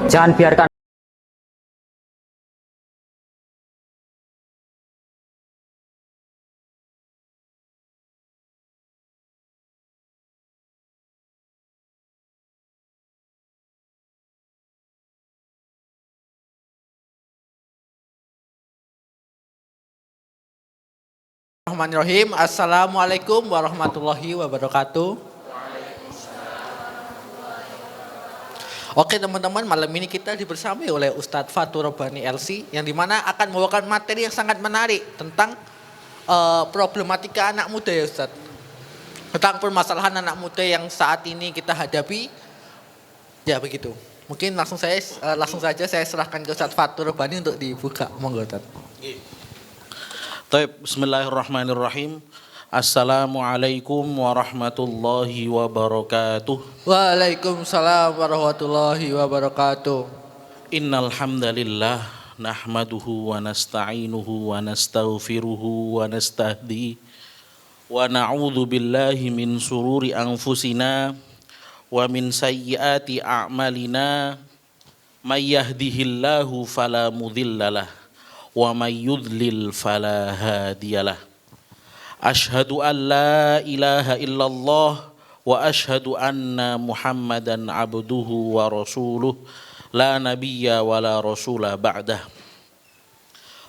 Jangan biarkan Bismillahirrahmanirrahim. Assalamualaikum warahmatullahi wabarakatuh. Oke teman-teman, malam ini kita dibersamai oleh Ustadz Fatur Rabbani LC yang dimana akan membawakan materi yang sangat menarik tentang problematika anak muda ya Ustadz. Tentang permasalahan anak muda yang saat ini kita hadapi. Ya begitu. Mungkin langsung saja saya serahkan ke Ustadz Fatur Rabbani untuk dibuka. Monggo Ustadz. Baik, bismillahirrahmanirrahim. Assalamualaikum warahmatullahi wabarakatuh. Waalaikumsalam warahmatullahi wabarakatuh. Innal hamdalillah nahmaduhu wa nasta'inuhu wa nastaghfiruhu wa nastahdi wa na'udzu billahi min sururi anfusina wa min sayyiati a'malina may yahdihillahu fala mudhillalah wa may yudlil fala hadiyalah. Asyhadu an la ilaha illallah wa asyhadu anna Muhammadan abduhu wa rasuluh la nabiyya wa la rasula ba'dah.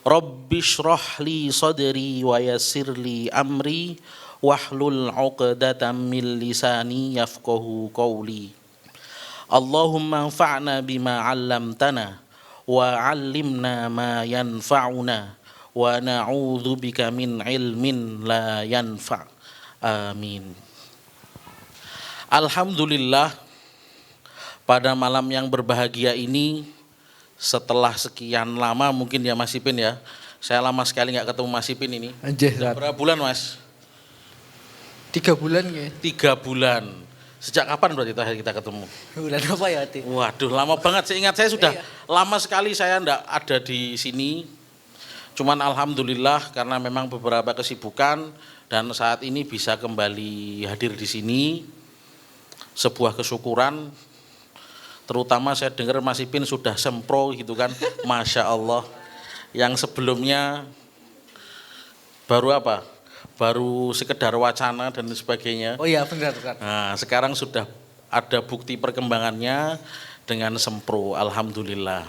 Rabbi shrah li sadri wa yassir li amri wahlul 'uqdatam min lisani yafqahu qawli. Allahumma anfa'na bima 'allamtana wa 'allimna ma yanfa'una wa na'udzu bika min ilmin la yanfa'. Amin. Alhamdulillah, pada malam yang berbahagia ini setelah sekian lama mungkin ya Mas Ipin ya. Saya lama sekali nggak ketemu Mas Ipin ini. Anjir, Berapa bulan Mas? 3 bulan ya. 3 bulan. Sejak kapan berarti terakhir kita ketemu? Bulan apa ya, Ati? Waduh, lama banget. Seingat saya sudah lama sekali saya enggak ada di sini. Cuman alhamdulillah karena memang beberapa kesibukan dan saat ini bisa kembali hadir di sini. Sebuah kesyukuran. Terutama saya dengar Mas Ipin sudah sempro gitu kan. Masya Allah. Yang sebelumnya baru apa? Baru sekedar wacana dan sebagainya. Oh iya benar. Nah, sekarang sudah ada bukti perkembangannya dengan sempro, alhamdulillah.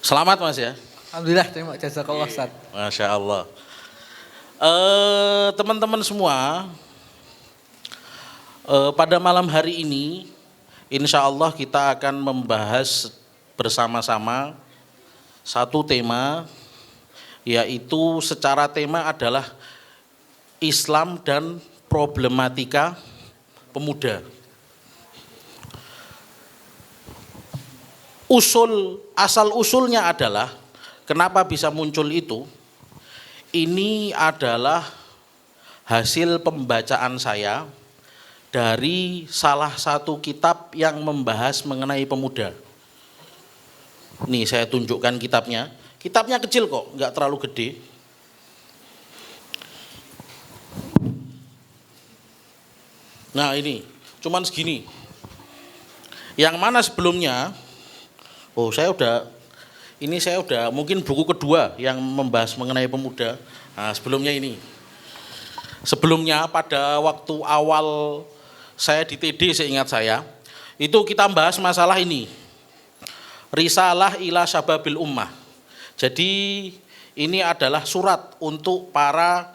Selamat Mas ya. Alhamdulillah, terima jazakallah Ustaz. Masya Allah. Teman-teman semua, pada malam hari ini, insya Allah kita akan membahas bersama-sama satu tema, yaitu secara tema adalah Islam dan problematika pemuda. Asal usulnya adalah kenapa bisa muncul itu? Ini adalah hasil pembacaan saya dari salah satu kitab yang membahas mengenai pemuda. Nih saya tunjukkan kitabnya. Kitabnya kecil kok, nggak terlalu gede. Nah ini, cuman segini. Yang mana sebelumnya, saya udah mungkin buku kedua yang membahas mengenai pemuda. Nah sebelumnya ini. Sebelumnya pada waktu awal saya di TD seingat saya, itu kita bahas masalah ini. Risalah ila Syababil Ummah. Jadi ini adalah surat untuk para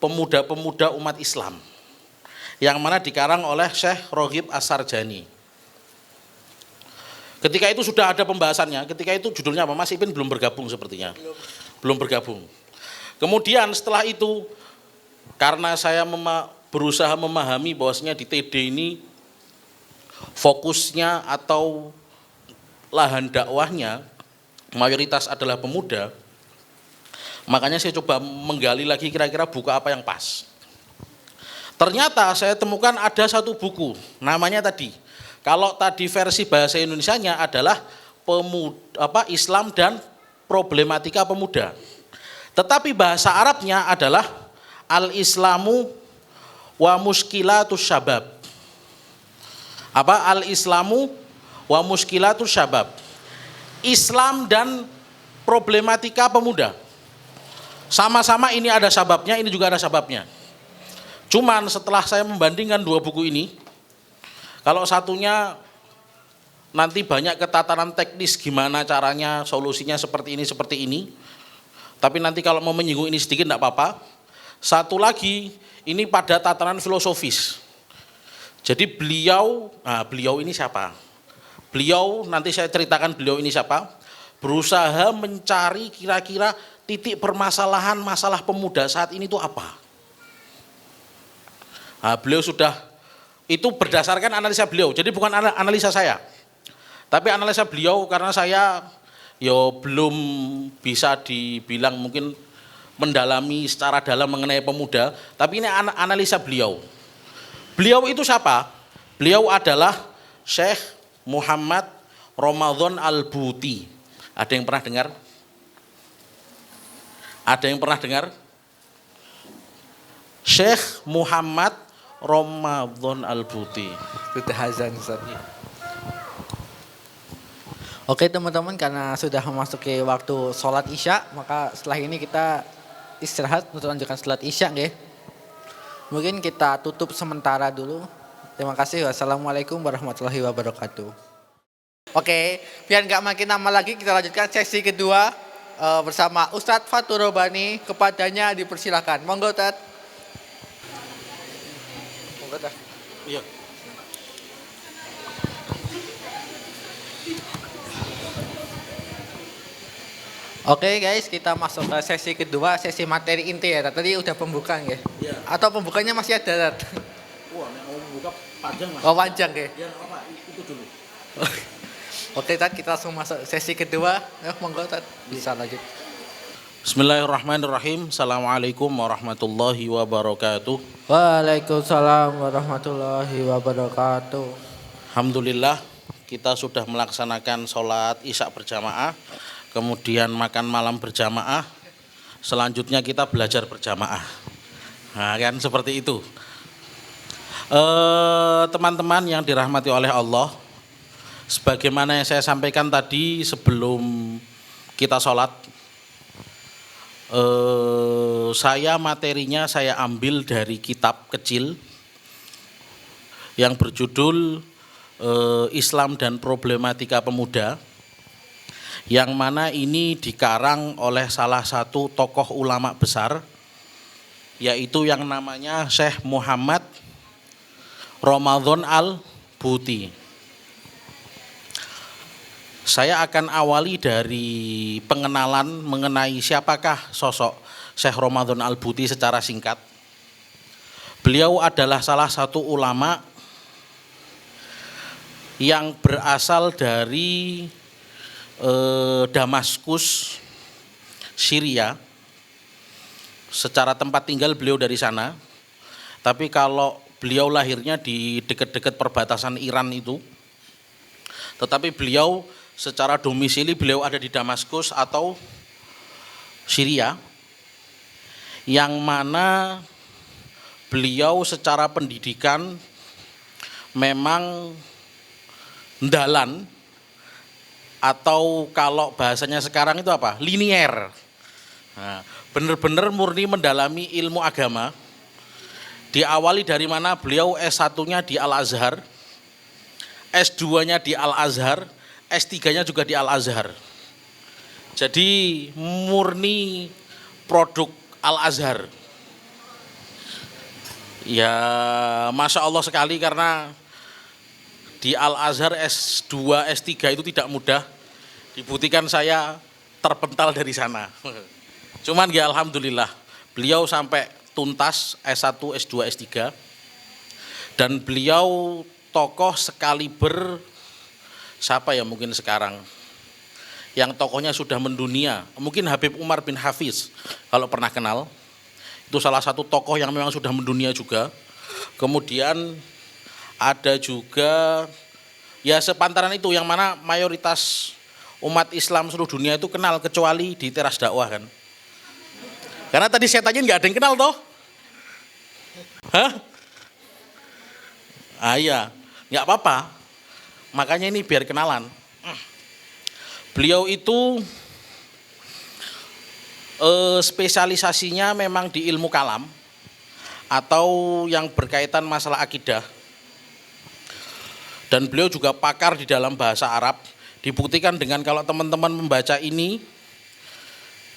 pemuda-pemuda umat Islam yang mana dikarang oleh Syekh Roghib As-Sarjani. Ketika itu sudah ada pembahasannya, ketika itu judulnya apa? Mas Ipin belum bergabung sepertinya. Belum bergabung. Kemudian setelah itu, karena saya berusaha memahami bahwasanya di TD ini fokusnya atau lahan dakwahnya mayoritas adalah pemuda, makanya saya coba menggali lagi kira-kira buku apa yang pas. Ternyata saya temukan ada satu buku, namanya tadi, kalau tadi versi bahasa Indonesianya adalah Islam dan problematika pemuda. Tetapi bahasa Arabnya adalah Al-Islamu wa muskilatus syabab. Al-Islamu wa muskilatus syabab. Islam dan problematika pemuda. Sama-sama ini ada sababnya, ini juga ada sababnya. Cuman setelah saya membandingkan dua buku ini, kalau satunya nanti banyak ketatanan teknis gimana caranya, solusinya seperti ini. Tapi nanti kalau mau menyinggung ini sedikit enggak apa-apa. Satu lagi ini pada tatanan filosofis. Jadi beliau ini siapa? Beliau, nanti saya ceritakan beliau ini siapa, berusaha mencari kira-kira titik permasalahan masalah pemuda saat ini itu apa. Beliau sudah, itu berdasarkan analisa beliau, jadi bukan analisa saya. Tapi analisa beliau karena saya belum bisa dibilang mungkin mendalami secara dalam mengenai pemuda, tapi ini analisa beliau. Beliau itu siapa? Beliau adalah Syekh Muhammad Ramadan Al-Buti. Ada yang pernah dengar? Ada yang pernah dengar? Syekh Muhammad Ramadan Al-Buti. Sudah azan Ustaz. Oke teman-teman, karena sudah memasuki waktu sholat isya, maka setelah ini kita istirahat untuk lanjutkan sholat isya nggih. Mungkin kita tutup sementara dulu. Terima kasih. Wassalamualaikum warahmatullahi wabarakatuh. Oke, biar nggak makin lama lagi, kita lanjutkan sesi kedua bersama Ustadz Fatur Robani. Kepadanya dipersilakan. Monggo Ustadz. Monggo Ustadz. Iya. Oke guys, kita masuk ke sesi kedua, sesi materi inti ya. Tadi udah pembukaan ya? Iya. Atau pembukanya masih ada? Wah, mau buka panjang Mas. Oh panjang ya? Ya, apa? Itu dulu. Oke Tad, kita langsung masuk sesi kedua. Monggo Tad, bisa lanjut. Bismillahirrahmanirrahim. Assalamualaikum warahmatullahi wabarakatuh. Waalaikumsalam warahmatullahi wabarakatuh. Alhamdulillah, kita sudah melaksanakan sholat isya berjamaah, kemudian makan malam berjamaah, selanjutnya kita belajar berjamaah. Nah, kan seperti itu. Teman-teman yang dirahmati oleh Allah, sebagaimana yang saya sampaikan tadi sebelum kita sholat, materinya saya ambil dari kitab kecil yang berjudul Islam dan Problematika Pemuda, yang mana ini dikarang oleh salah satu tokoh ulama besar, yaitu yang namanya Syekh Muhammad Ramadan Al-Buti. Saya akan awali dari pengenalan mengenai siapakah sosok Syekh Ramadan Al-Buti secara singkat. Beliau adalah salah satu ulama yang berasal dari Damaskus, Syria. Secara tempat tinggal beliau dari sana. Tapi kalau beliau lahirnya di dekat-dekat perbatasan Iran itu. Tetapi beliau secara domisili beliau ada di Damaskus atau Syria. Yang mana beliau secara pendidikan memang ndalan, atau kalau bahasanya sekarang itu apa? Linier. Nah, benar-benar murni mendalami ilmu agama. Diawali dari mana? Beliau S1-nya di Al-Azhar, S2-nya di Al-Azhar, S3-nya juga di Al-Azhar. Jadi murni produk Al-Azhar. Ya Masya Allah sekali, karena di Al-Azhar S2, S3 itu tidak mudah. Dibuktikan saya terpental dari sana. Cuman ya alhamdulillah, beliau sampai tuntas S1, S2, S3. Dan beliau tokoh sekaliber siapa ya mungkin sekarang yang tokohnya sudah mendunia, mungkin Habib Umar bin Hafiz kalau pernah kenal. Itu salah satu tokoh yang memang sudah mendunia juga. Kemudian ada juga ya sepantaran itu, yang mana mayoritas umat Islam seluruh dunia itu kenal, kecuali di teras dakwah kan. Karena tadi saya tanya nggak ada yang kenal toh. Hah? Iya, nggak apa-apa. Makanya ini biar kenalan. Beliau itu spesialisasinya memang di ilmu kalam atau yang berkaitan masalah akidah. Dan beliau juga pakar di dalam bahasa Arab. Dibuktikan dengan kalau teman-teman membaca ini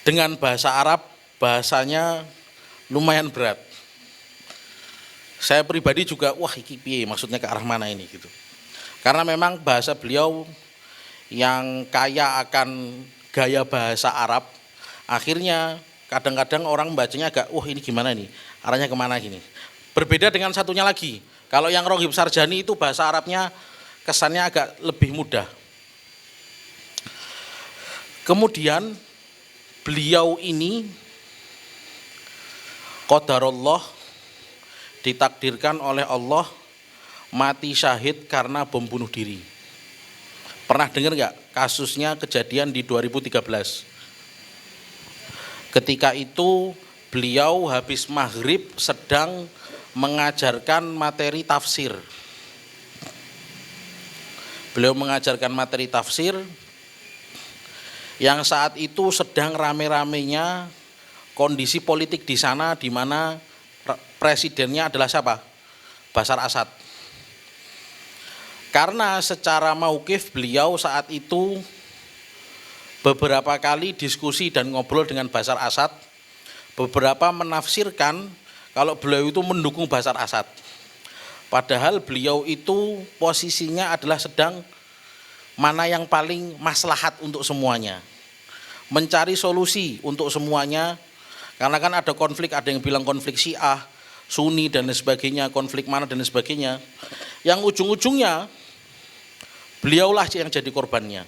dengan bahasa Arab, bahasanya lumayan berat. Saya pribadi juga, wah iki piye maksudnya ke arah mana ini gitu. Karena memang bahasa beliau yang kaya akan gaya bahasa Arab, akhirnya kadang-kadang orang membacanya agak, wah ini gimana nih, arahnya kemana gini. Berbeda dengan satunya lagi, kalau yang Roghib Sarjani itu bahasa Arabnya kesannya agak lebih mudah. Kemudian beliau ini qadarullah ditakdirkan oleh Allah mati syahid karena bom bunuh diri. Pernah dengar nggak kasusnya kejadian di 2013? Ketika itu beliau habis maghrib sedang mengajarkan materi tafsir. Beliau mengajarkan materi tafsir yang saat itu sedang rame-ramenya kondisi politik di sana, di mana presidennya adalah siapa? Bashar Assad. Karena secara mauqif beliau saat itu beberapa kali diskusi dan ngobrol dengan Bashar Assad, beberapa menafsirkan kalau beliau itu mendukung Bashar Assad. Padahal beliau itu posisinya adalah sedang mana yang paling maslahat untuk semuanya. Mencari solusi untuk semuanya, karena kan ada konflik, ada yang bilang konflik Syiah, Sunni dan sebagainya, konflik mana dan sebagainya. Yang ujung-ujungnya beliaulah yang jadi korbannya.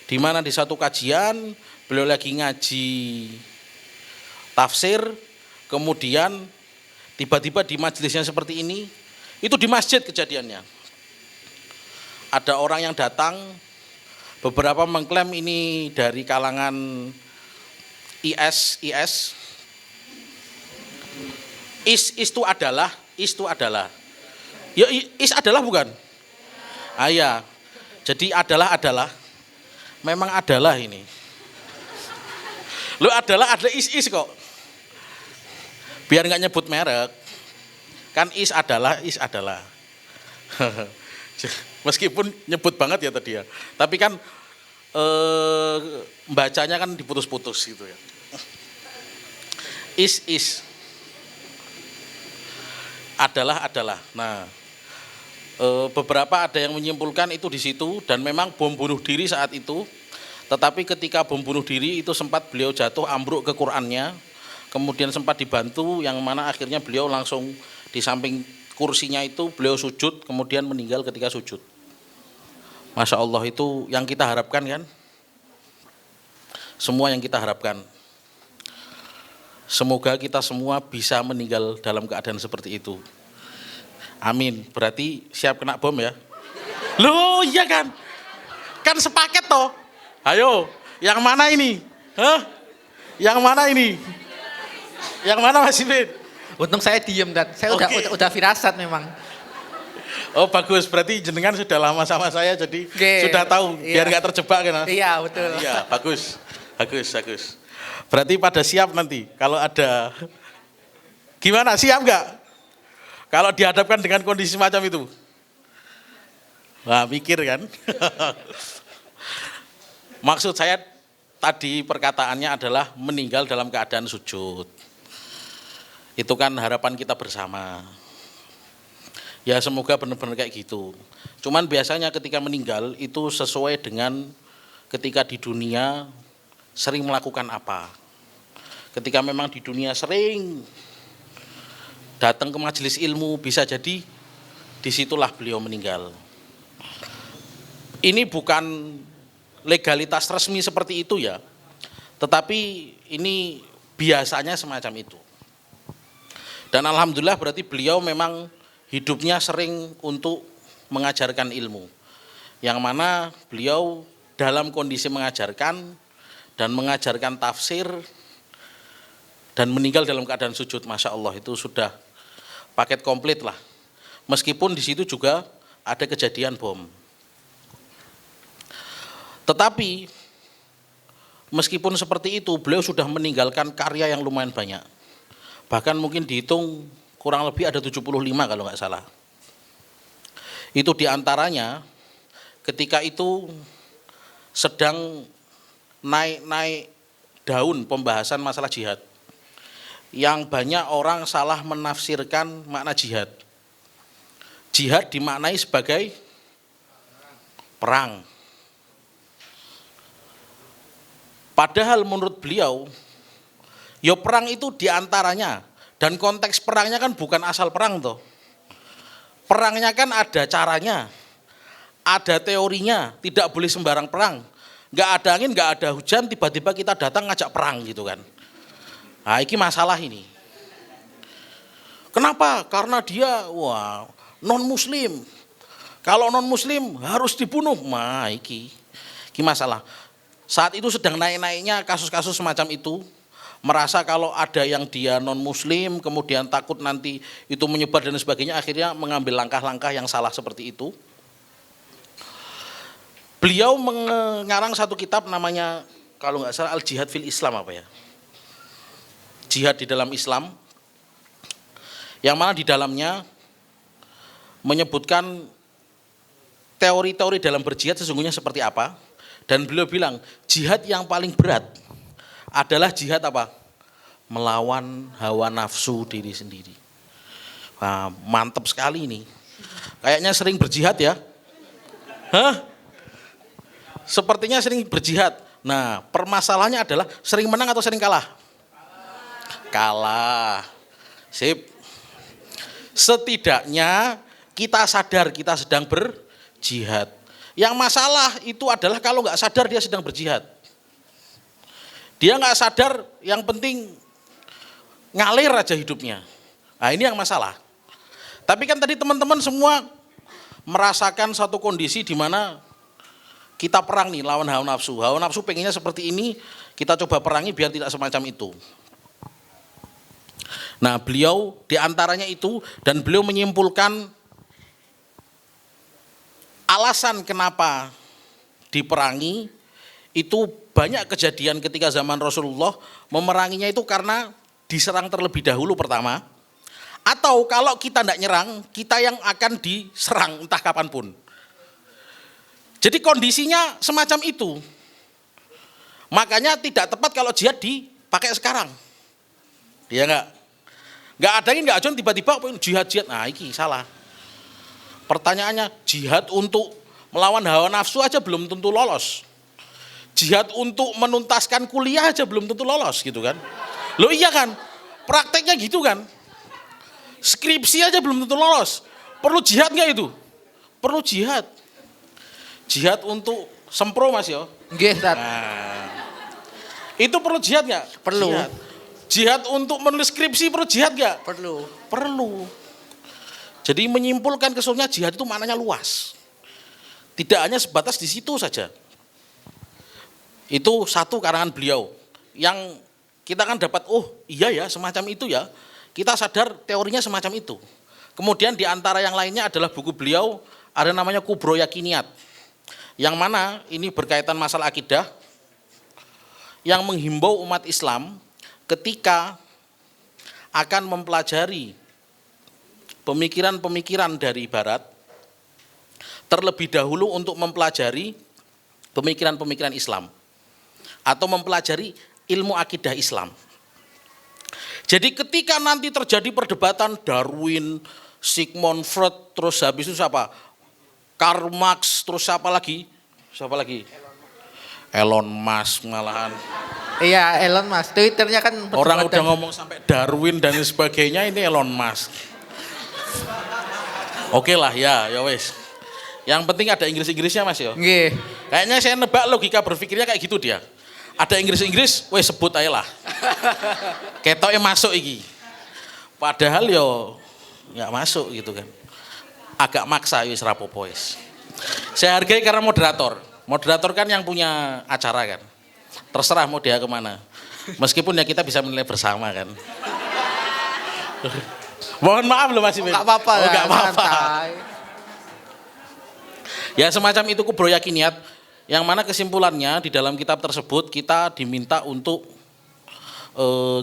Di mana di satu kajian beliau lagi ngaji tafsir, kemudian tiba-tiba di majelisnya seperti ini, itu di masjid kejadiannya. Ada orang yang datang, beberapa mengklaim ini dari kalangan IS itu adalah. Ya IS adalah bukan? Ah ya. Jadi adalah. Memang adalah ini. Lu adalah ada is kok. Biar nggak nyebut merek. Kan is adalah. Meskipun nyebut banget ya tadi ya. Tapi kan bacanya kan diputus-putus gitu ya. Is. Adalah. Nah, beberapa ada yang menyimpulkan itu di situ dan memang bom bunuh diri saat itu. Tetapi ketika bom bunuh diri itu sempat beliau jatuh ambruk ke Qur'annya, kemudian sempat dibantu yang mana akhirnya beliau langsung di samping kursinya itu beliau sujud, kemudian meninggal ketika sujud. Masya Allah, itu yang kita harapkan kan? Semua yang kita harapkan. Semoga kita semua bisa meninggal dalam keadaan seperti itu. Amin. Berarti siap kena bom ya? Loh iya kan? Kan sepaket toh. Ayo, yang mana ini? Hah? Yang mana ini? Yang mana Mas Ibin? Untung saya diem dan saya udah firasat memang. Oh bagus, berarti jenengan sudah lama sama saya jadi sudah tahu biar nggak terjebak kan Mas? Iya betul. Nah, iya bagus. Berarti pada siap nanti kalau ada gimana, siap nggak? Kalau dihadapkan dengan kondisi macam itu? Wah mikir kan? Maksud saya tadi perkataannya adalah meninggal dalam keadaan sujud. Itu kan harapan kita bersama. Ya semoga benar-benar kayak gitu. Cuman biasanya ketika meninggal itu sesuai dengan ketika di dunia sering melakukan apa. Ketika memang di dunia sering datang ke majelis ilmu, bisa jadi disitulah beliau meninggal. Ini bukan legalitas resmi seperti itu ya, tetapi ini biasanya semacam itu. Dan alhamdulillah berarti beliau memang hidupnya sering untuk mengajarkan ilmu, yang mana beliau dalam kondisi mengajarkan dan mengajarkan tafsir dan meninggal dalam keadaan sujud. Masya Allah, itu sudah paket komplit lah. Meskipun di situ juga ada kejadian bom. Tetapi meskipun seperti itu, beliau sudah meninggalkan karya yang lumayan banyak. Bahkan mungkin dihitung kurang lebih ada 75 kalau nggak salah. Itu diantaranya ketika itu sedang naik-naik daun pembahasan masalah jihad. Yang banyak orang salah menafsirkan makna jihad. Jihad dimaknai sebagai perang. Padahal menurut beliau, ya perang itu diantaranya, dan konteks perangnya kan bukan asal perang toh. Perangnya kan ada caranya, ada teorinya, tidak boleh sembarang perang. Nggak ada angin, nggak ada hujan, tiba-tiba kita datang ngajak perang gitu kan. Nah ini masalah ini. Kenapa? Karena dia non muslim. Kalau non muslim harus dibunuh. Nah ini masalah. Saat itu sedang naik-naiknya kasus-kasus semacam itu, merasa kalau ada yang dia non-muslim, kemudian takut nanti itu menyebar dan sebagainya, akhirnya mengambil langkah-langkah yang salah seperti itu. Beliau mengarang satu kitab namanya, kalau nggak salah, Al-Jihad fil Islam apa ya? Jihad di dalam Islam, yang mana di dalamnya menyebutkan teori-teori dalam berjihad sesungguhnya seperti apa. Dan beliau bilang, jihad yang paling berat adalah jihad apa? Melawan hawa nafsu diri sendiri. Wah, mantap sekali ini. Kayaknya sering berjihad ya? Hah? Sepertinya sering berjihad. Nah, permasalahannya adalah sering menang atau sering kalah? Kalah. Sip. Setidaknya kita sadar kita sedang berjihad. Yang masalah itu adalah kalau nggak sadar dia sedang berjihad. Dia nggak sadar, yang penting ngalir aja hidupnya. Nah ini yang masalah. Tapi kan tadi teman-teman semua merasakan satu kondisi di mana kita perang nih lawan hawa nafsu. Hawa nafsu pengennya seperti ini, kita coba perangi biar tidak semacam itu. Nah beliau diantaranya itu, dan beliau menyimpulkan alasan kenapa diperangi itu banyak kejadian ketika zaman Rasulullah. Memeranginya itu karena diserang terlebih dahulu pertama, atau kalau kita tidak nyerang, kita yang akan diserang entah kapanpun. Jadi kondisinya semacam itu. Makanya tidak tepat kalau jihad dipakai sekarang. Iya enggak? Enggak ada ini, enggak aja tiba-tiba jihad. Nah ini salah. Pertanyaannya, jihad untuk melawan hawa nafsu aja belum tentu lolos. Jihad untuk menuntaskan kuliah aja belum tentu lolos gitu kan. Loh iya kan, prakteknya gitu kan. Skripsi aja belum tentu lolos. Perlu jihad nggak itu? Perlu jihad. Jihad untuk sempro mas yo. Nggih, Tat. Nah, itu perlu jihad nggak? Perlu. Jihad untuk menulis skripsi perlu jihad nggak? Perlu. Perlu. Jadi menyimpulkan keseluruhannya jihad itu maknanya luas. Tidak hanya sebatas di situ saja. Itu satu karangan beliau. Yang kita kan dapat, oh iya ya semacam itu ya. Kita sadar teorinya semacam itu. Kemudian di antara yang lainnya adalah buku beliau, ada namanya Kubro Yakiniyat. Yang mana ini berkaitan masalah akidah. Yang menghimbau umat Islam ketika akan mempelajari pemikiran-pemikiran dari Barat, terlebih dahulu untuk mempelajari pemikiran-pemikiran Islam atau mempelajari ilmu akidah Islam. Jadi ketika nanti terjadi perdebatan Darwin, Sigmund Freud, terus habis itu siapa? Karl Marx, terus siapa lagi? Siapa lagi? Elon Musk malahan. Iya, Elon Musk. Twitternya kan Orang udah ngomong sampai Darwin dan sebagainya, ini Elon Musk. Oke lah ya wes. Yang penting ada Inggris-Inggrisnya mas yo. Nggih. Kayaknya saya nebak logika berpikirnya kayak gitu dia. Ada Inggris-Inggris, wes sebut aja lah. Ketoknya masuk iki. Padahal yo nggak masuk gitu kan. Agak maksa wis rapopo wis. Saya hargai karena moderator. Moderator kan yang punya acara kan. Terserah mau dia kemana. Meskipun ya kita bisa menilai bersama kan. Mohon maaf loh Mas Imin. Enggak apa-apa ya. Enggak apa-apa. Santai. Ya semacam itu Kubro Yakiniyat. Yang mana kesimpulannya di dalam kitab tersebut kita diminta untuk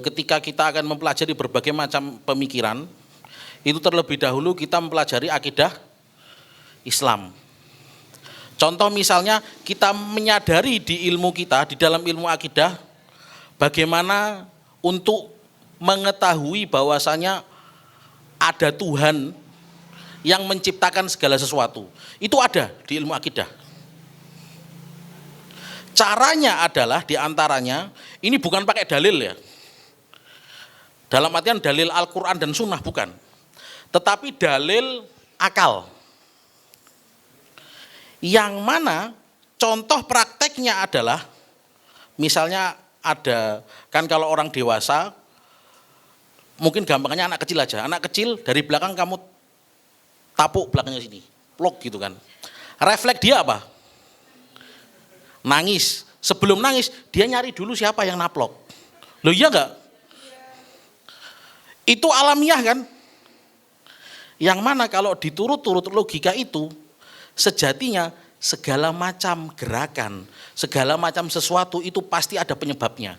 ketika kita akan mempelajari berbagai macam pemikiran, itu terlebih dahulu kita mempelajari akidah Islam. Contoh misalnya kita menyadari di ilmu kita, di dalam ilmu akidah, bagaimana untuk mengetahui bahwasanya ada Tuhan yang menciptakan segala sesuatu. Itu ada di ilmu akidah. Caranya adalah diantaranya, ini bukan pakai dalil ya. Dalam artian dalil Al-Quran dan Sunnah, bukan. Tetapi dalil akal. Yang mana contoh prakteknya adalah, misalnya ada, kan kalau orang dewasa, mungkin gampangnya anak kecil aja. Anak kecil dari belakang kamu tapuk belakangnya sini, plok gitu kan. Refleks dia apa? Nangis. Sebelum nangis dia nyari dulu siapa yang naplok. Loh iya enggak? Itu alamiah kan? Yang mana kalau diturut-turut logika itu, sejatinya segala macam gerakan, segala macam sesuatu itu pasti ada penyebabnya.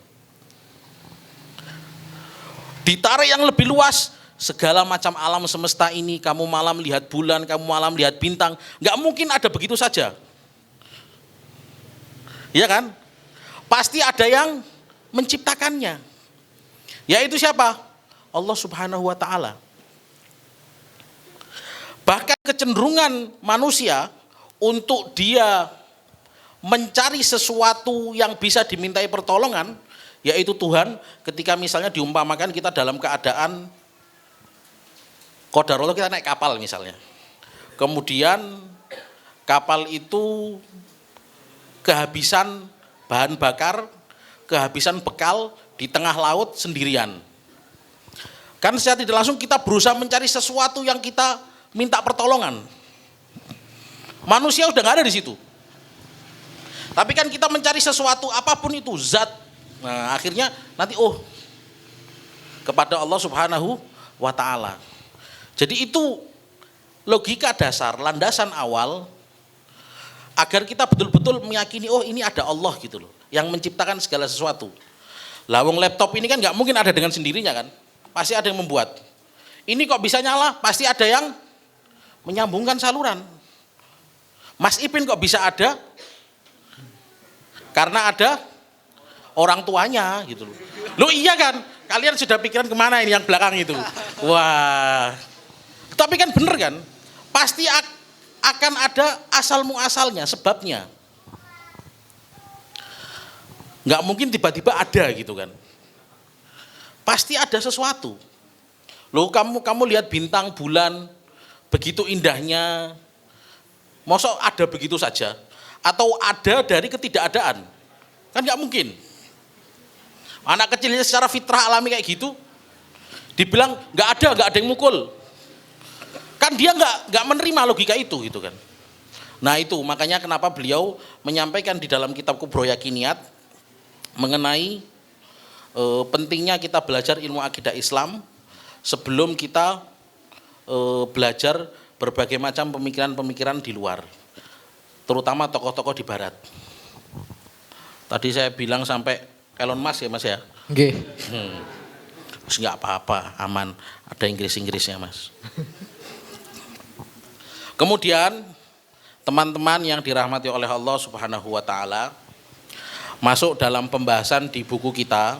Ditarik yang lebih luas, segala macam alam semesta ini, kamu malam lihat bulan, kamu malam lihat bintang, enggak mungkin ada begitu saja. Iya kan? Pasti ada yang menciptakannya. Yaitu siapa? Allah Subhanahu wa taala. Bahkan kecenderungan manusia untuk dia mencari sesuatu yang bisa dimintai pertolongan, yaitu Tuhan, ketika misalnya diumpamakan kita dalam keadaan qadarullah, kita naik kapal misalnya. Kemudian kapal itu kehabisan bahan bakar, kehabisan bekal di tengah laut sendirian. Kan secara tidak langsung kita berusaha mencari sesuatu yang kita minta pertolongan. Manusia udah nggak ada di situ. Tapi kan kita mencari sesuatu apapun itu zat. Nah, akhirnya nanti kepada Allah Subhanahu wa taala. Jadi itu logika dasar, landasan awal agar kita betul-betul meyakini ini ada Allah gitu loh, yang menciptakan segala sesuatu. Lah wong laptop ini kan nggak mungkin ada dengan sendirinya kan, pasti ada yang membuat. Ini kok bisa nyala, pasti ada yang menyambungkan saluran. Mas Ipin kok bisa ada? Karena ada orang tuanya gitu loh. Loh iya kan, kalian sudah pikiran kemana ini yang belakang itu? Wah, tapi kan bener kan, pasti akan ada asal muasalnya, sebabnya. Nggak mungkin tiba-tiba ada gitu kan. Pasti ada sesuatu. Loh kamu lihat bintang, bulan, begitu indahnya. Masa ada begitu saja? Atau ada dari ketidakadaan? Kan nggak mungkin. Anak kecilnya secara fitrah alami kayak gitu, dibilang nggak ada yang mukul. Kan dia nggak menerima logika itu gitu kan. Nah itu makanya kenapa beliau menyampaikan di dalam kitab Kubro Yakiniyat mengenai pentingnya kita belajar ilmu akidah Islam sebelum kita belajar berbagai macam pemikiran-pemikiran di luar, terutama tokoh-tokoh di Barat. Tadi saya bilang sampai Elon Musk ya Mas ya. Nggih. Terus nggak apa-apa, aman, ada Inggris-Inggrisnya Mas. Kemudian teman-teman yang dirahmati oleh Allah Subhanahu wa taala, masuk dalam pembahasan di buku kita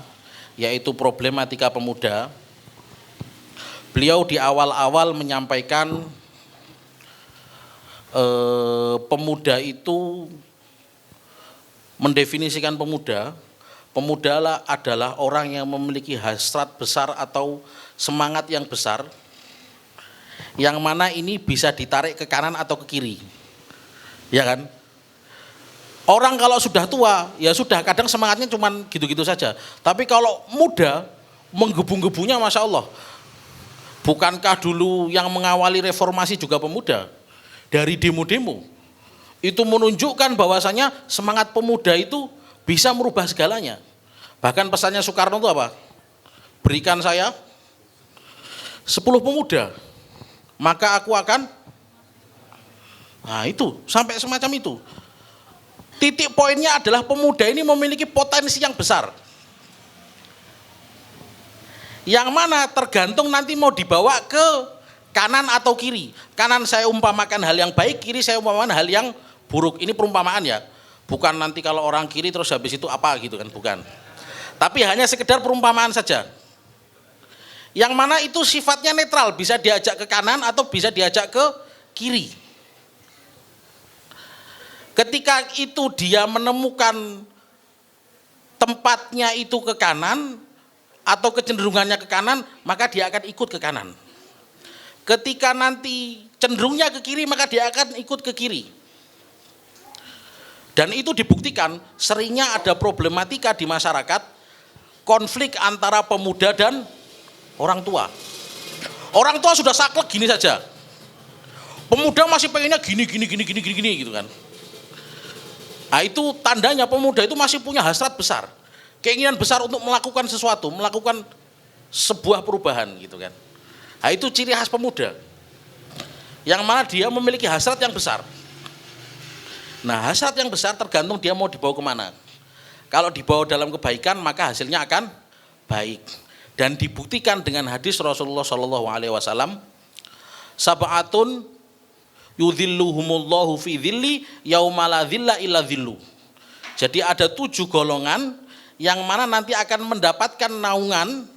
yaitu Problematika Pemuda. Beliau di awal-awal menyampaikan pemuda itu, mendefinisikan pemuda adalah orang yang memiliki hasrat besar atau semangat yang besar, yang mana ini bisa ditarik ke kanan atau ke kiri, ya kan? Orang kalau sudah tua, ya sudah kadang semangatnya cuman gitu-gitu saja. Tapi kalau muda, menggebu-gebunya Masya Allah. Bukankah dulu yang mengawali reformasi juga pemuda? Dari demo-demo. Itu menunjukkan bahwasanya semangat pemuda itu bisa merubah segalanya. Bahkan pesannya Soekarno itu apa? Berikan saya 10 pemuda, maka aku akan, nah itu, sampai semacam itu. Titik poinnya adalah pemuda ini memiliki potensi yang besar. Yang mana tergantung nanti mau dibawa ke kanan atau kiri. Kanan saya umpamakan hal yang baik, kiri saya umpamakan hal yang buruk. Ini perumpamaan ya. Bukan nanti kalau orang kiri terus habis itu apa gitu kan, bukan. Tapi hanya sekedar perumpamaan saja. Yang mana itu sifatnya netral, bisa diajak ke kanan atau bisa diajak ke kiri. Ketika itu dia menemukan tempatnya itu ke kanan atau kecenderungannya ke kanan, maka dia akan ikut ke kanan. Ketika nanti cenderungnya ke kiri, maka dia akan ikut ke kiri. Dan itu dibuktikan seringnya ada problematika di masyarakat, konflik antara pemuda dan orang tua. Orang tua sudah saklek gini saja. Pemuda masih pengennya gini gitu kan. Nah itu tandanya pemuda itu masih punya hasrat besar. Keinginan besar untuk melakukan sesuatu, melakukan sebuah perubahan gitu kan. Nah itu ciri khas pemuda. Yang mana dia memiliki hasrat yang besar. Nah hasrat yang besar tergantung dia mau dibawa kemana. Kalau dibawa dalam kebaikan maka hasilnya akan baik. Dan dibuktikan dengan hadis Rasulullah SAW, sab'atun yudhilluhumullahu fi dhilli yauma la dhilla illa dhillu. Jadi ada 7 golongan yang mana nanti akan mendapatkan naungan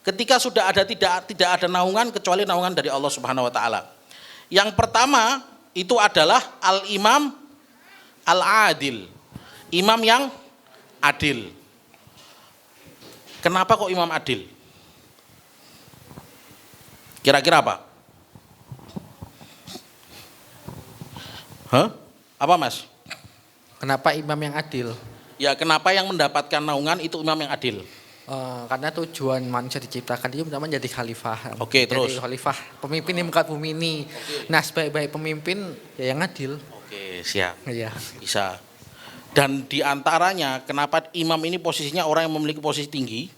ketika sudah ada tidak ada naungan kecuali naungan dari Allah Subhanahu wa taala. Yang pertama itu adalah al-imam al-adil. Imam yang adil. Kenapa kok imam adil? Kira-kira apa? Apa Mas? Kenapa imam yang adil? Ya kenapa yang mendapatkan naungan itu imam yang adil? Karena tujuan manusia diciptakan itu pertama jadi khalifah. Oke, terus? Jadi khalifah, pemimpin di muka bumi ini. Nah sebaik-baik pemimpin ya yang adil. Oke, siap. Iya. Bisa. Dan diantaranya kenapa imam ini posisinya orang yang memiliki posisi tinggi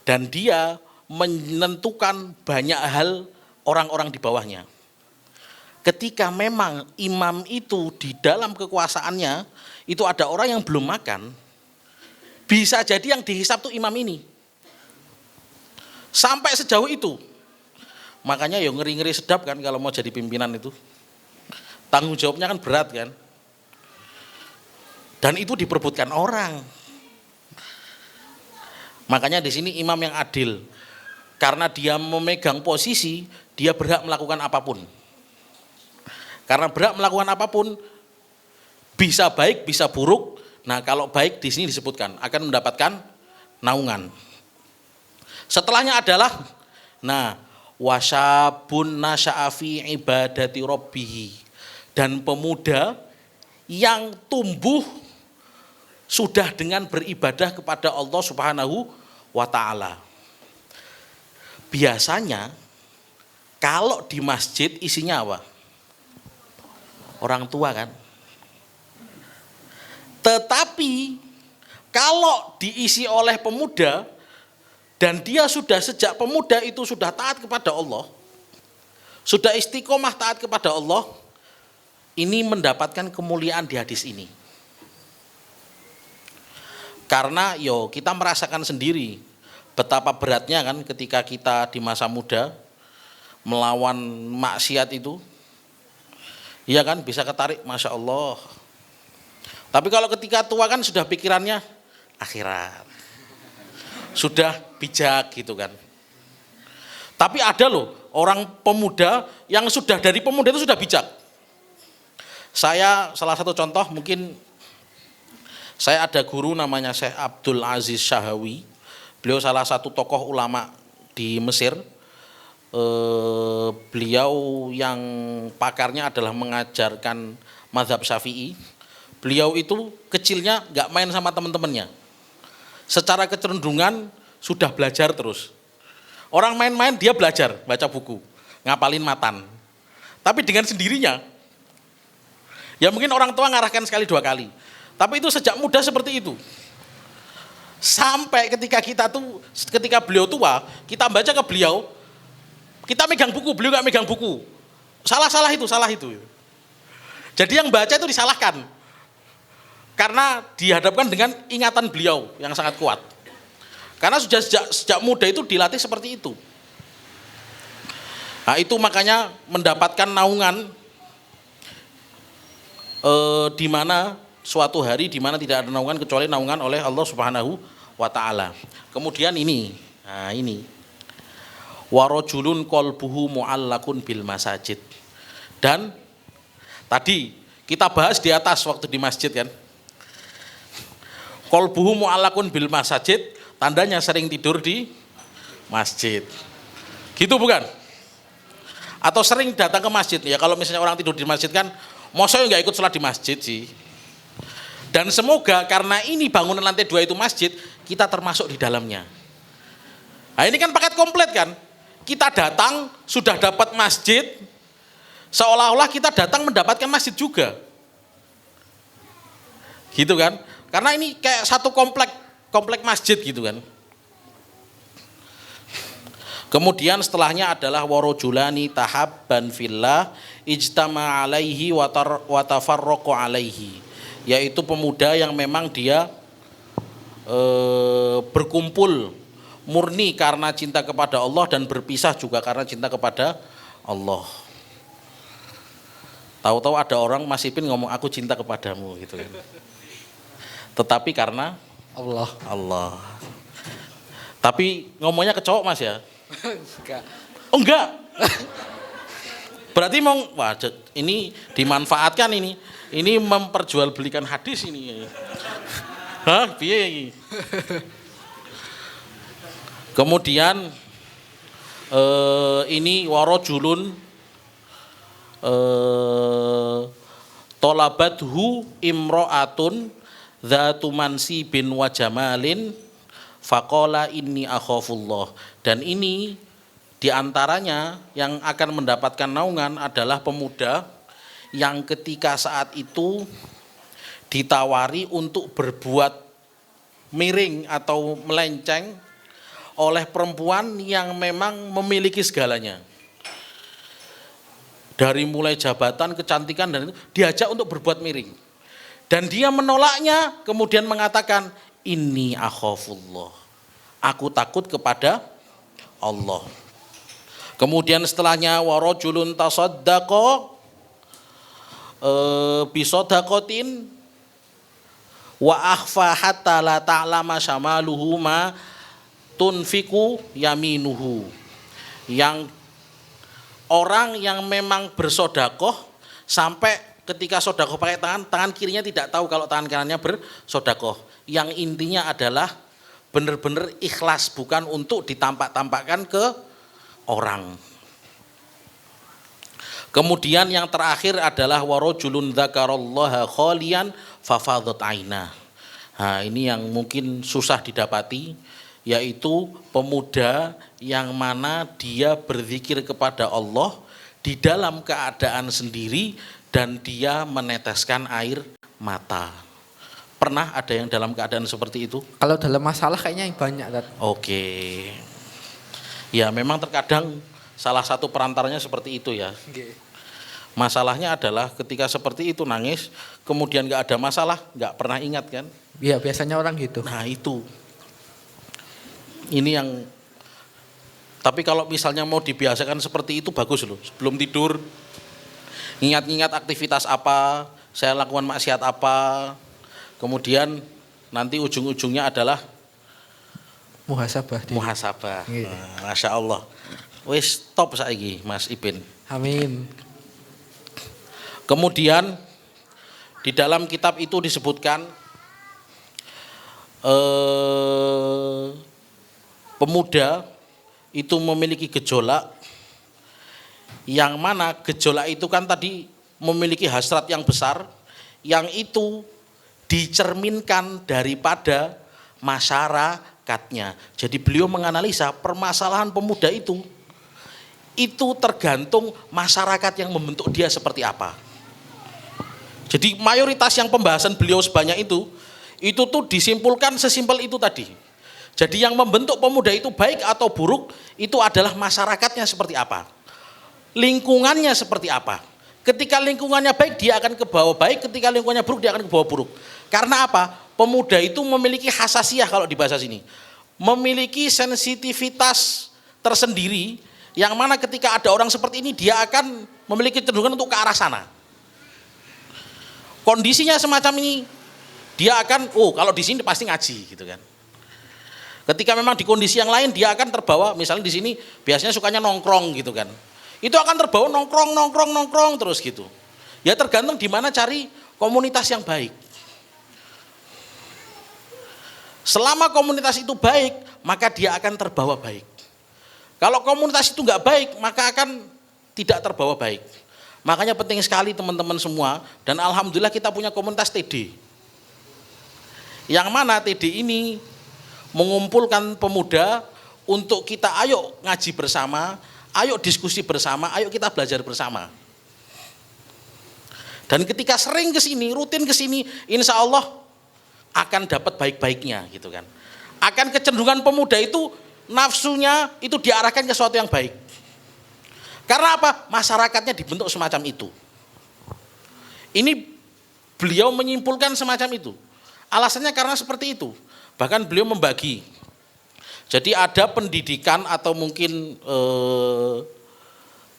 dan dia menentukan banyak hal orang-orang di bawahnya. Ketika memang imam itu di dalam kekuasaannya itu ada orang yang belum makan, bisa jadi yang dihisap tuh imam ini. Sampai sejauh itu. Makanya ya ngeri-ngeri sedap kan kalau mau jadi pimpinan itu. Tanggung jawabnya kan berat kan. Dan itu diperebutkan orang. Makanya di sini imam yang adil. Karena dia memegang posisi, dia berhak melakukan apapun. Karena berhak melakukan apapun, bisa baik, bisa buruk. Nah kalau baik di sini disebutkan akan mendapatkan naungan. Setelahnya adalah, nah wasyabun nasya'a fi ibadati rabbih, dan pemuda yang tumbuh sudah dengan beribadah kepada Allah Subhanahu wa taala. Biasanya kalau di masjid isinya apa? Orang tua kan. Tetapi kalau diisi oleh pemuda dan dia sudah sejak pemuda itu sudah taat kepada Allah, sudah istiqomah taat kepada Allah, ini mendapatkan kemuliaan di hadis ini. Karena kita merasakan sendiri betapa beratnya kan ketika kita di masa muda melawan maksiat itu. Iya kan bisa ketarik, Masya Allah. Tapi kalau ketika tua kan sudah pikirannya akhirat. Sudah bijak gitu kan. Tapi ada loh orang pemuda yang sudah dari pemuda itu sudah bijak. Saya salah satu contoh mungkin saya ada guru namanya Syekh Abdul Aziz Syahawi. Beliau salah satu tokoh ulama di Mesir. Beliau yang pakarnya adalah mengajarkan mazhab Syafi'i. Beliau itu kecilnya nggak main sama teman-temannya. Secara kecenderungan sudah belajar terus. Orang main-main dia belajar, baca buku, ngapalin matan. Tapi dengan sendirinya. Ya mungkin orang tua ngarahkan sekali 2 kali. Tapi itu sejak muda seperti itu. Sampai ketika beliau tua, kita baca ke beliau, kita megang buku, beliau nggak megang buku. Salah itu. Jadi yang baca itu disalahkan. karena dihadapkan dengan ingatan beliau yang sangat kuat. Karena sudah sejak muda itu dilatih seperti itu. Nah, itu makanya mendapatkan naungan di mana suatu hari di mana tidak ada naungan kecuali naungan oleh Allah Subhanahu wa taala. Kemudian ini. Nah, ini. Warajulun qalbuhu mu'allaqun bil masajid. Dan tadi kita bahas di atas waktu di masjid kan. Qalbuhu mu'allaqun bil masajid, tandanya sering tidur di masjid. Gitu bukan? Atau sering datang ke masjid. Ya kalau misalnya orang tidur di masjid kan, masa enggak ikut sholat di masjid sih. Dan semoga karena ini bangunan lantai 2 itu masjid, kita termasuk di dalamnya. Nah ini kan paket komplit kan. Kita datang, sudah dapat masjid, seolah-olah kita datang mendapatkan masjid juga. Gitu kan. Karena ini kayak satu komplek masjid gitu kan. Kemudian setelahnya adalah warajulani tahabban fillah ijtama alaihi wa tafarraqu alaihi, yaitu pemuda yang memang dia berkumpul murni karena cinta kepada Allah dan berpisah juga karena cinta kepada Allah. Tahu-tahu ada orang Mas Ipin ngomong aku cinta kepadamu gitu kan. Tetapi karena Allah. Tapi ngomongnya ke cowok Mas ya? Enggak. Oh enggak. Berarti wah ini dimanfaatkan ini. Ini memperjualbelikan hadis ini. Hah, piye iki? Kemudian ini warajulun tolabathu imro'atun dzatu mansibin wa jamalin faqala inni akhafullah. Dan ini diantaranya yang akan mendapatkan naungan adalah pemuda yang ketika saat itu ditawari untuk berbuat miring atau melenceng oleh perempuan yang memang memiliki segalanya. Dari mulai jabatan, kecantikan dan itu diajak untuk berbuat miring. Dan dia menolaknya, kemudian mengatakan, inni akhafullah. Aku takut kepada Allah. Kemudian setelahnya warajulun tasaddaqa bisodaqatin wa akhfa hatta la ta'lama syamaluhu ma tunfiku yaminuhu. Yang orang yang memang bersodakoh sampai ketika sodakoh pakai tangan kirinya tidak tahu kalau tangan kanannya bersodakoh. Yang intinya adalah benar-benar ikhlas, bukan untuk ditampak-tampakkan ke orang. Kemudian yang terakhir adalah warajulun dzakarallaha khalian fafadat ainah. Nah, ini yang mungkin susah didapati, yaitu pemuda yang mana dia berzikir kepada Allah di dalam keadaan sendiri dan dia meneteskan air mata. Pernah ada yang dalam keadaan seperti itu? Kalau dalam masalah kayaknya banyak kan. Oke. Ya memang terkadang salah satu perantaranya seperti itu ya. Masalahnya adalah ketika seperti itu nangis, kemudian gak ada masalah, gak pernah ingat kan? Iya biasanya orang gitu. Nah itu. Ini yang, tapi kalau misalnya mau dibiasakan seperti itu bagus loh. Sebelum tidur, ingat-ingat aktivitas apa, saya lakukan maksiat apa, kemudian nanti ujung-ujungnya adalah muhasabah. Muhasabah. Nah, Masya Allah. Wis top saiki Mas Ipin. Amin. Kemudian di dalam kitab itu disebutkan pemuda itu memiliki gejolak, yang mana gejolak itu kan tadi memiliki hasrat yang besar, yang itu dicerminkan daripada masyarakatnya. Jadi beliau menganalisa permasalahan pemuda itu tergantung masyarakat yang membentuk dia seperti apa. Jadi mayoritas yang pembahasan beliau sebanyak itu tuh disimpulkan sesimpel itu tadi. Jadi yang membentuk pemuda itu baik atau buruk itu adalah masyarakatnya seperti apa, lingkungannya seperti apa. Ketika lingkungannya baik, dia akan ke bawah baik. Ketika lingkungannya buruk, dia akan ke bawah buruk. Karena apa? Pemuda itu memiliki hasasiah kalau di bahasa sini. Memiliki sensitivitas tersendiri, yang mana ketika ada orang seperti ini, dia akan memiliki kecenderungan untuk ke arah sana. Kondisinya semacam ini, dia akan, oh kalau di sini pasti ngaji gitu kan. Ketika memang di kondisi yang lain, dia akan terbawa, misalnya di sini biasanya sukanya nongkrong gitu kan. Itu akan terbawa nongkrong terus gitu. Ya tergantung di mana cari komunitas yang baik. Selama komunitas itu baik, maka dia akan terbawa baik. Kalau komunitas itu nggak baik, maka akan tidak terbawa baik. Makanya penting sekali teman-teman semua, dan alhamdulillah kita punya komunitas TD. Yang mana TD ini mengumpulkan pemuda untuk kita ayo ngaji bersama, ayo diskusi bersama, ayo kita belajar bersama. Dan ketika sering kesini, rutin kesini, insya Allah akan dapat baik-baiknya gitu kan. Akan kecenderungan pemuda itu nafsunya itu diarahkan ke sesuatu yang baik. Karena apa? Masyarakatnya dibentuk semacam itu. Ini beliau menyimpulkan semacam itu. Alasannya karena seperti itu. Bahkan beliau membagi. Jadi ada pendidikan atau mungkin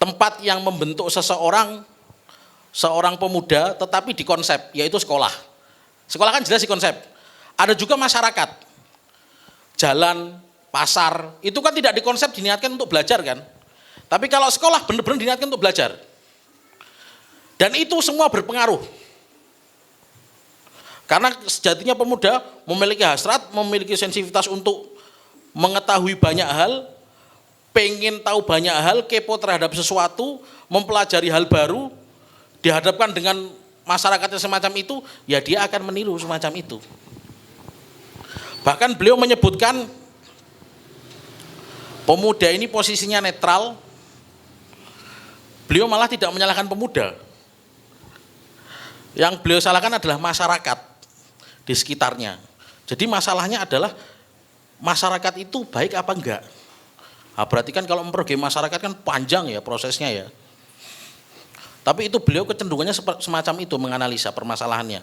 tempat yang membentuk seorang pemuda, tetapi di konsep, yaitu sekolah. Sekolah kan jelas di konsep. Ada juga masyarakat. Jalan, pasar, itu kan tidak dikonsep diniatkan untuk belajar kan. Tapi kalau sekolah benar-benar diniatkan untuk belajar. Dan itu semua berpengaruh. Karena sejatinya pemuda memiliki hasrat, memiliki sensitivitas untuk mengetahui banyak hal, pengen tahu banyak hal, kepo terhadap sesuatu, mempelajari hal baru, dihadapkan dengan masyarakatnya semacam itu, ya dia akan meniru semacam itu. Bahkan beliau menyebutkan pemuda ini posisinya netral, beliau malah tidak menyalahkan pemuda. Yang beliau salahkan adalah masyarakat di sekitarnya. Jadi masalahnya adalah masyarakat itu baik apa enggak. Nah, berarti kan kalau memperbaiki masyarakat kan panjang ya prosesnya ya. Tapi itu beliau kecenderungannya semacam itu menganalisa permasalahannya.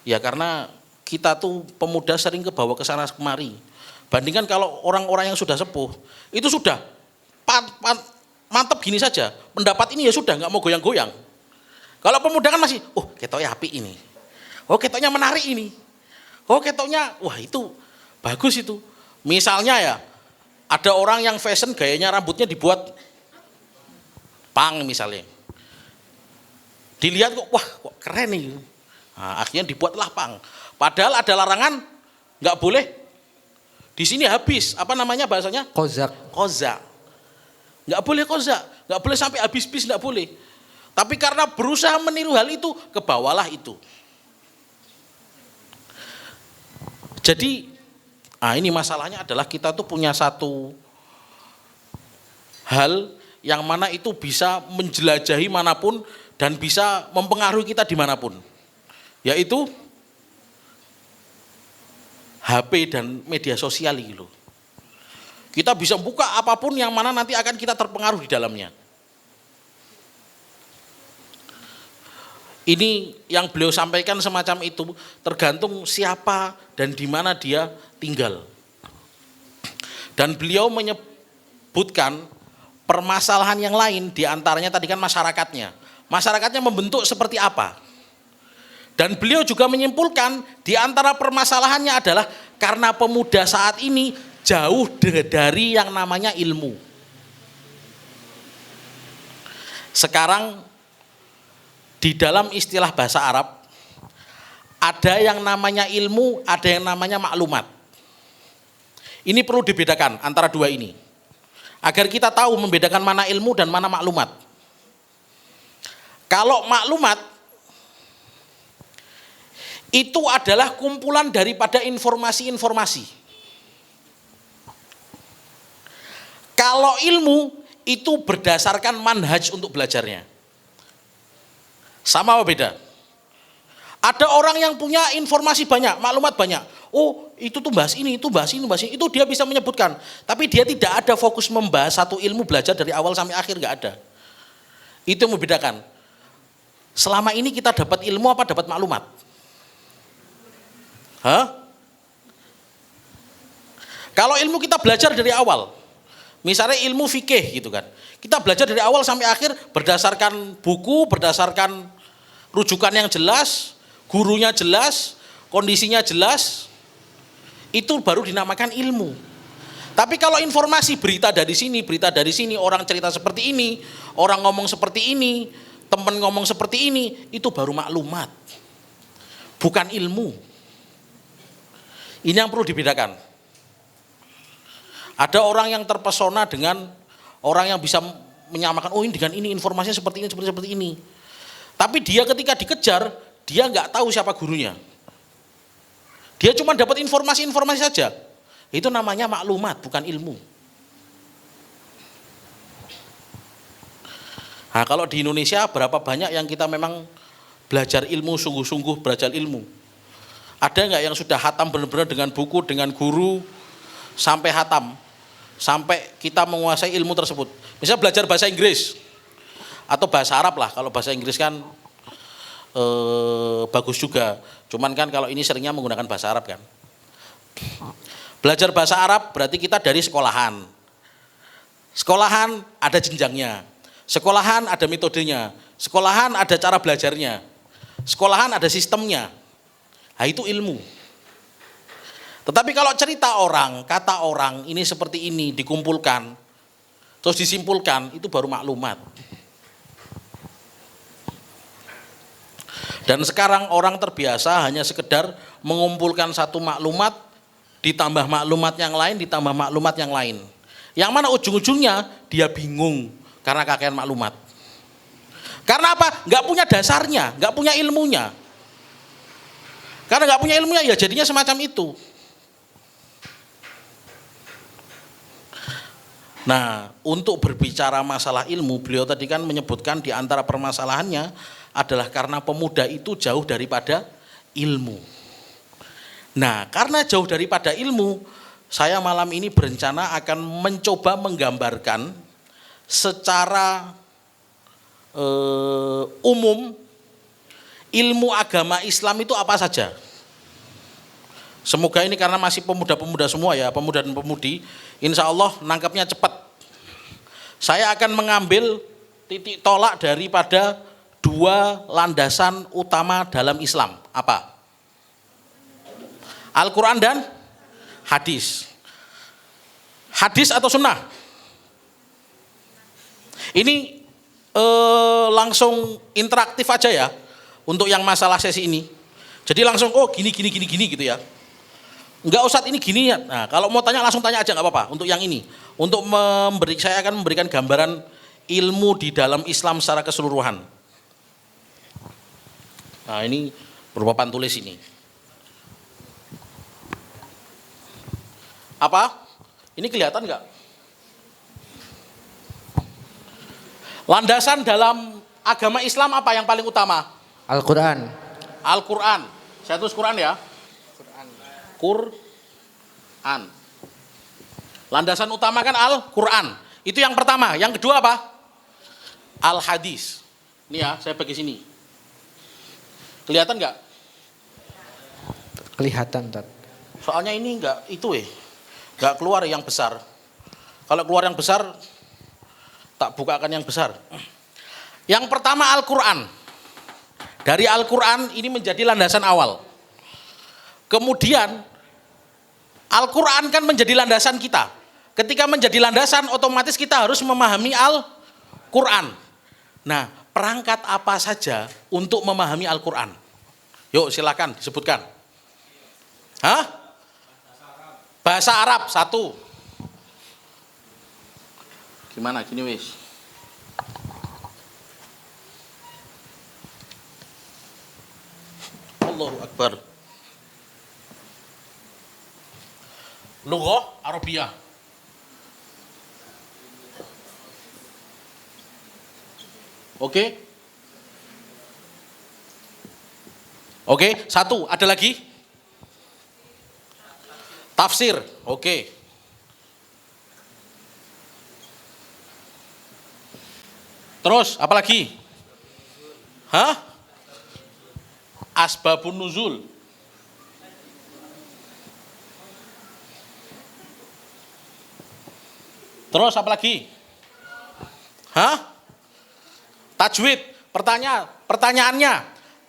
Ya karena kita tuh pemuda sering kebawa ke sana kemari. Bandingkan kalau orang-orang yang sudah sepuh, itu sudah mantep gini saja. Pendapat ini ya sudah nggak mau goyang-goyang. Kalau pemuda kan masih, oh ketoknya api ini. Oh ketoknya menarik ini. Oh ketoknya, wah itu bagus itu. Misalnya ya, ada orang yang fashion gayanya rambutnya dibuat pang misalnya. Dilihat kok, wah kok keren nih. Nah, akhirnya dibuatlah pang. Padahal ada larangan, nggak boleh. Di sini habis, apa namanya bahasanya? Kozak. Nggak boleh kozak, nggak boleh sampai habis-habis, nggak boleh. Tapi karena berusaha meniru hal itu, kebawalah itu. Jadi, ini masalahnya adalah kita tuh punya satu hal yang mana itu bisa menjelajahi manapun dan bisa mempengaruhi kita dimanapun. Yaitu HP dan media sosial gitu. Kita bisa buka apapun yang mana nanti akan kita terpengaruh di dalamnya. Ini yang beliau sampaikan semacam itu, tergantung siapa dan di mana dia tinggal. Dan beliau menyebutkan permasalahan yang lain, diantaranya tadi kan masyarakatnya. Masyarakatnya membentuk seperti apa? Dan beliau juga menyimpulkan di antara permasalahannya adalah karena pemuda saat ini jauh dari yang namanya ilmu. Sekarang di dalam istilah bahasa Arab ada yang namanya ilmu, ada yang namanya maklumat. Ini perlu dibedakan antara dua ini. Agar kita tahu membedakan mana ilmu dan mana maklumat. Kalau maklumat itu adalah kumpulan daripada informasi-informasi. Kalau ilmu itu berdasarkan manhaj untuk belajarnya. Sama apa beda? Ada orang yang punya informasi banyak, maklumat banyak. Oh, itu tuh bahas ini, itu bahas ini, bahas ini. Itu dia bisa menyebutkan. Tapi dia tidak ada fokus membahas satu ilmu belajar dari awal sampai akhir, enggak ada. Itu yang membedakan. Selama ini kita dapat ilmu apa dapat maklumat? Hah? Kalau ilmu kita belajar dari awal, misalnya ilmu fikih gitu kan, kita belajar dari awal sampai akhir berdasarkan buku, berdasarkan rujukan yang jelas, gurunya jelas, kondisinya jelas, itu baru dinamakan ilmu. Tapi kalau informasi berita dari sini, orang cerita seperti ini, orang ngomong seperti ini, teman ngomong seperti ini, itu baru maklumat, bukan ilmu. Ini yang perlu dibedakan. Ada orang yang terpesona dengan orang yang bisa menyamakan, oh ini dengan ini informasinya seperti ini. Tapi dia ketika dikejar, dia nggak tahu siapa gurunya. Dia cuma dapat informasi-informasi saja. Itu namanya maklumat, bukan ilmu. Nah, kalau di Indonesia berapa banyak yang kita memang belajar ilmu, sungguh-sungguh belajar ilmu. Ada nggak yang sudah hatam benar-benar dengan buku, dengan guru, sampai hatam, sampai kita menguasai ilmu tersebut. Misalnya belajar bahasa Inggris atau bahasa Arab lah. Kalau bahasa Inggris kan bagus juga. Cuman kan kalau ini seringnya menggunakan bahasa Arab kan. Belajar bahasa Arab berarti kita dari sekolahan. Sekolahan ada jenjangnya. Sekolahan ada metodenya. Sekolahan ada cara belajarnya. Sekolahan ada sistemnya. Nah, itu ilmu. Tetapi kalau cerita orang, kata orang, ini seperti ini, dikumpulkan, terus disimpulkan, itu baru maklumat. Dan sekarang orang terbiasa hanya sekedar mengumpulkan satu maklumat, ditambah maklumat yang lain, ditambah maklumat yang lain. Yang mana ujung-ujungnya dia bingung karena kakean maklumat. Karena apa? Nggak punya dasarnya, nggak punya ilmunya. Karena nggak punya ilmunya, ya jadinya semacam itu. Nah, untuk berbicara masalah ilmu, beliau tadi kan menyebutkan di antara permasalahannya adalah karena pemuda itu jauh daripada ilmu. Nah, karena jauh daripada ilmu, saya malam ini berencana akan mencoba menggambarkan secara umum ilmu agama Islam itu apa saja. Semoga ini karena masih pemuda-pemuda semua ya, pemuda dan pemudi, insya Allah nangkapnya cepat. Saya akan mengambil titik tolak daripada dua landasan utama dalam Islam. Apa? Al-Quran dan hadis. Hadis atau sunnah? Ini langsung interaktif aja ya, untuk yang masalah sesi ini. Jadi langsung, oh gini gitu ya. Enggak usah ini gini ya. Nah, kalau mau tanya langsung tanya aja nggak apa-apa. Untuk yang ini, untuk saya akan memberikan gambaran ilmu di dalam Islam secara keseluruhan. Nah, ini berupa papan tulis ini. Apa? Ini kelihatan nggak? Landasan dalam agama Islam apa yang paling utama? Al-Quran. Al-Quran. Saya tulis Quran ya. Quran. Landasan utama kan Al-Quran. Itu yang pertama. Yang kedua apa? Al-Hadis. Ini ya, saya bagi sini. Kelihatan nggak? Kelihatan, Tat. Soalnya ini nggak nggak keluar yang besar. Kalau keluar yang besar, tak bukakan yang besar. Yang pertama Al-Quran. Dari Al-Quran ini menjadi landasan awal. Kemudian Al-Quran kan menjadi landasan kita. Ketika menjadi landasan, otomatis kita harus memahami Al-Quran. Nah, perangkat apa saja untuk memahami Al-Quran? Yuk silakan disebutkan. Hah? Bahasa Arab, satu. Gimana gini wis? Allahu Akbar. Lughah Arabiyah. Oke. Oke, satu. Ada lagi? Tafsir. Oke. Terus apa lagi? Hah? Asbabun nuzul. Terus apa lagi? Hah? Tajwid. Pertanyaannya,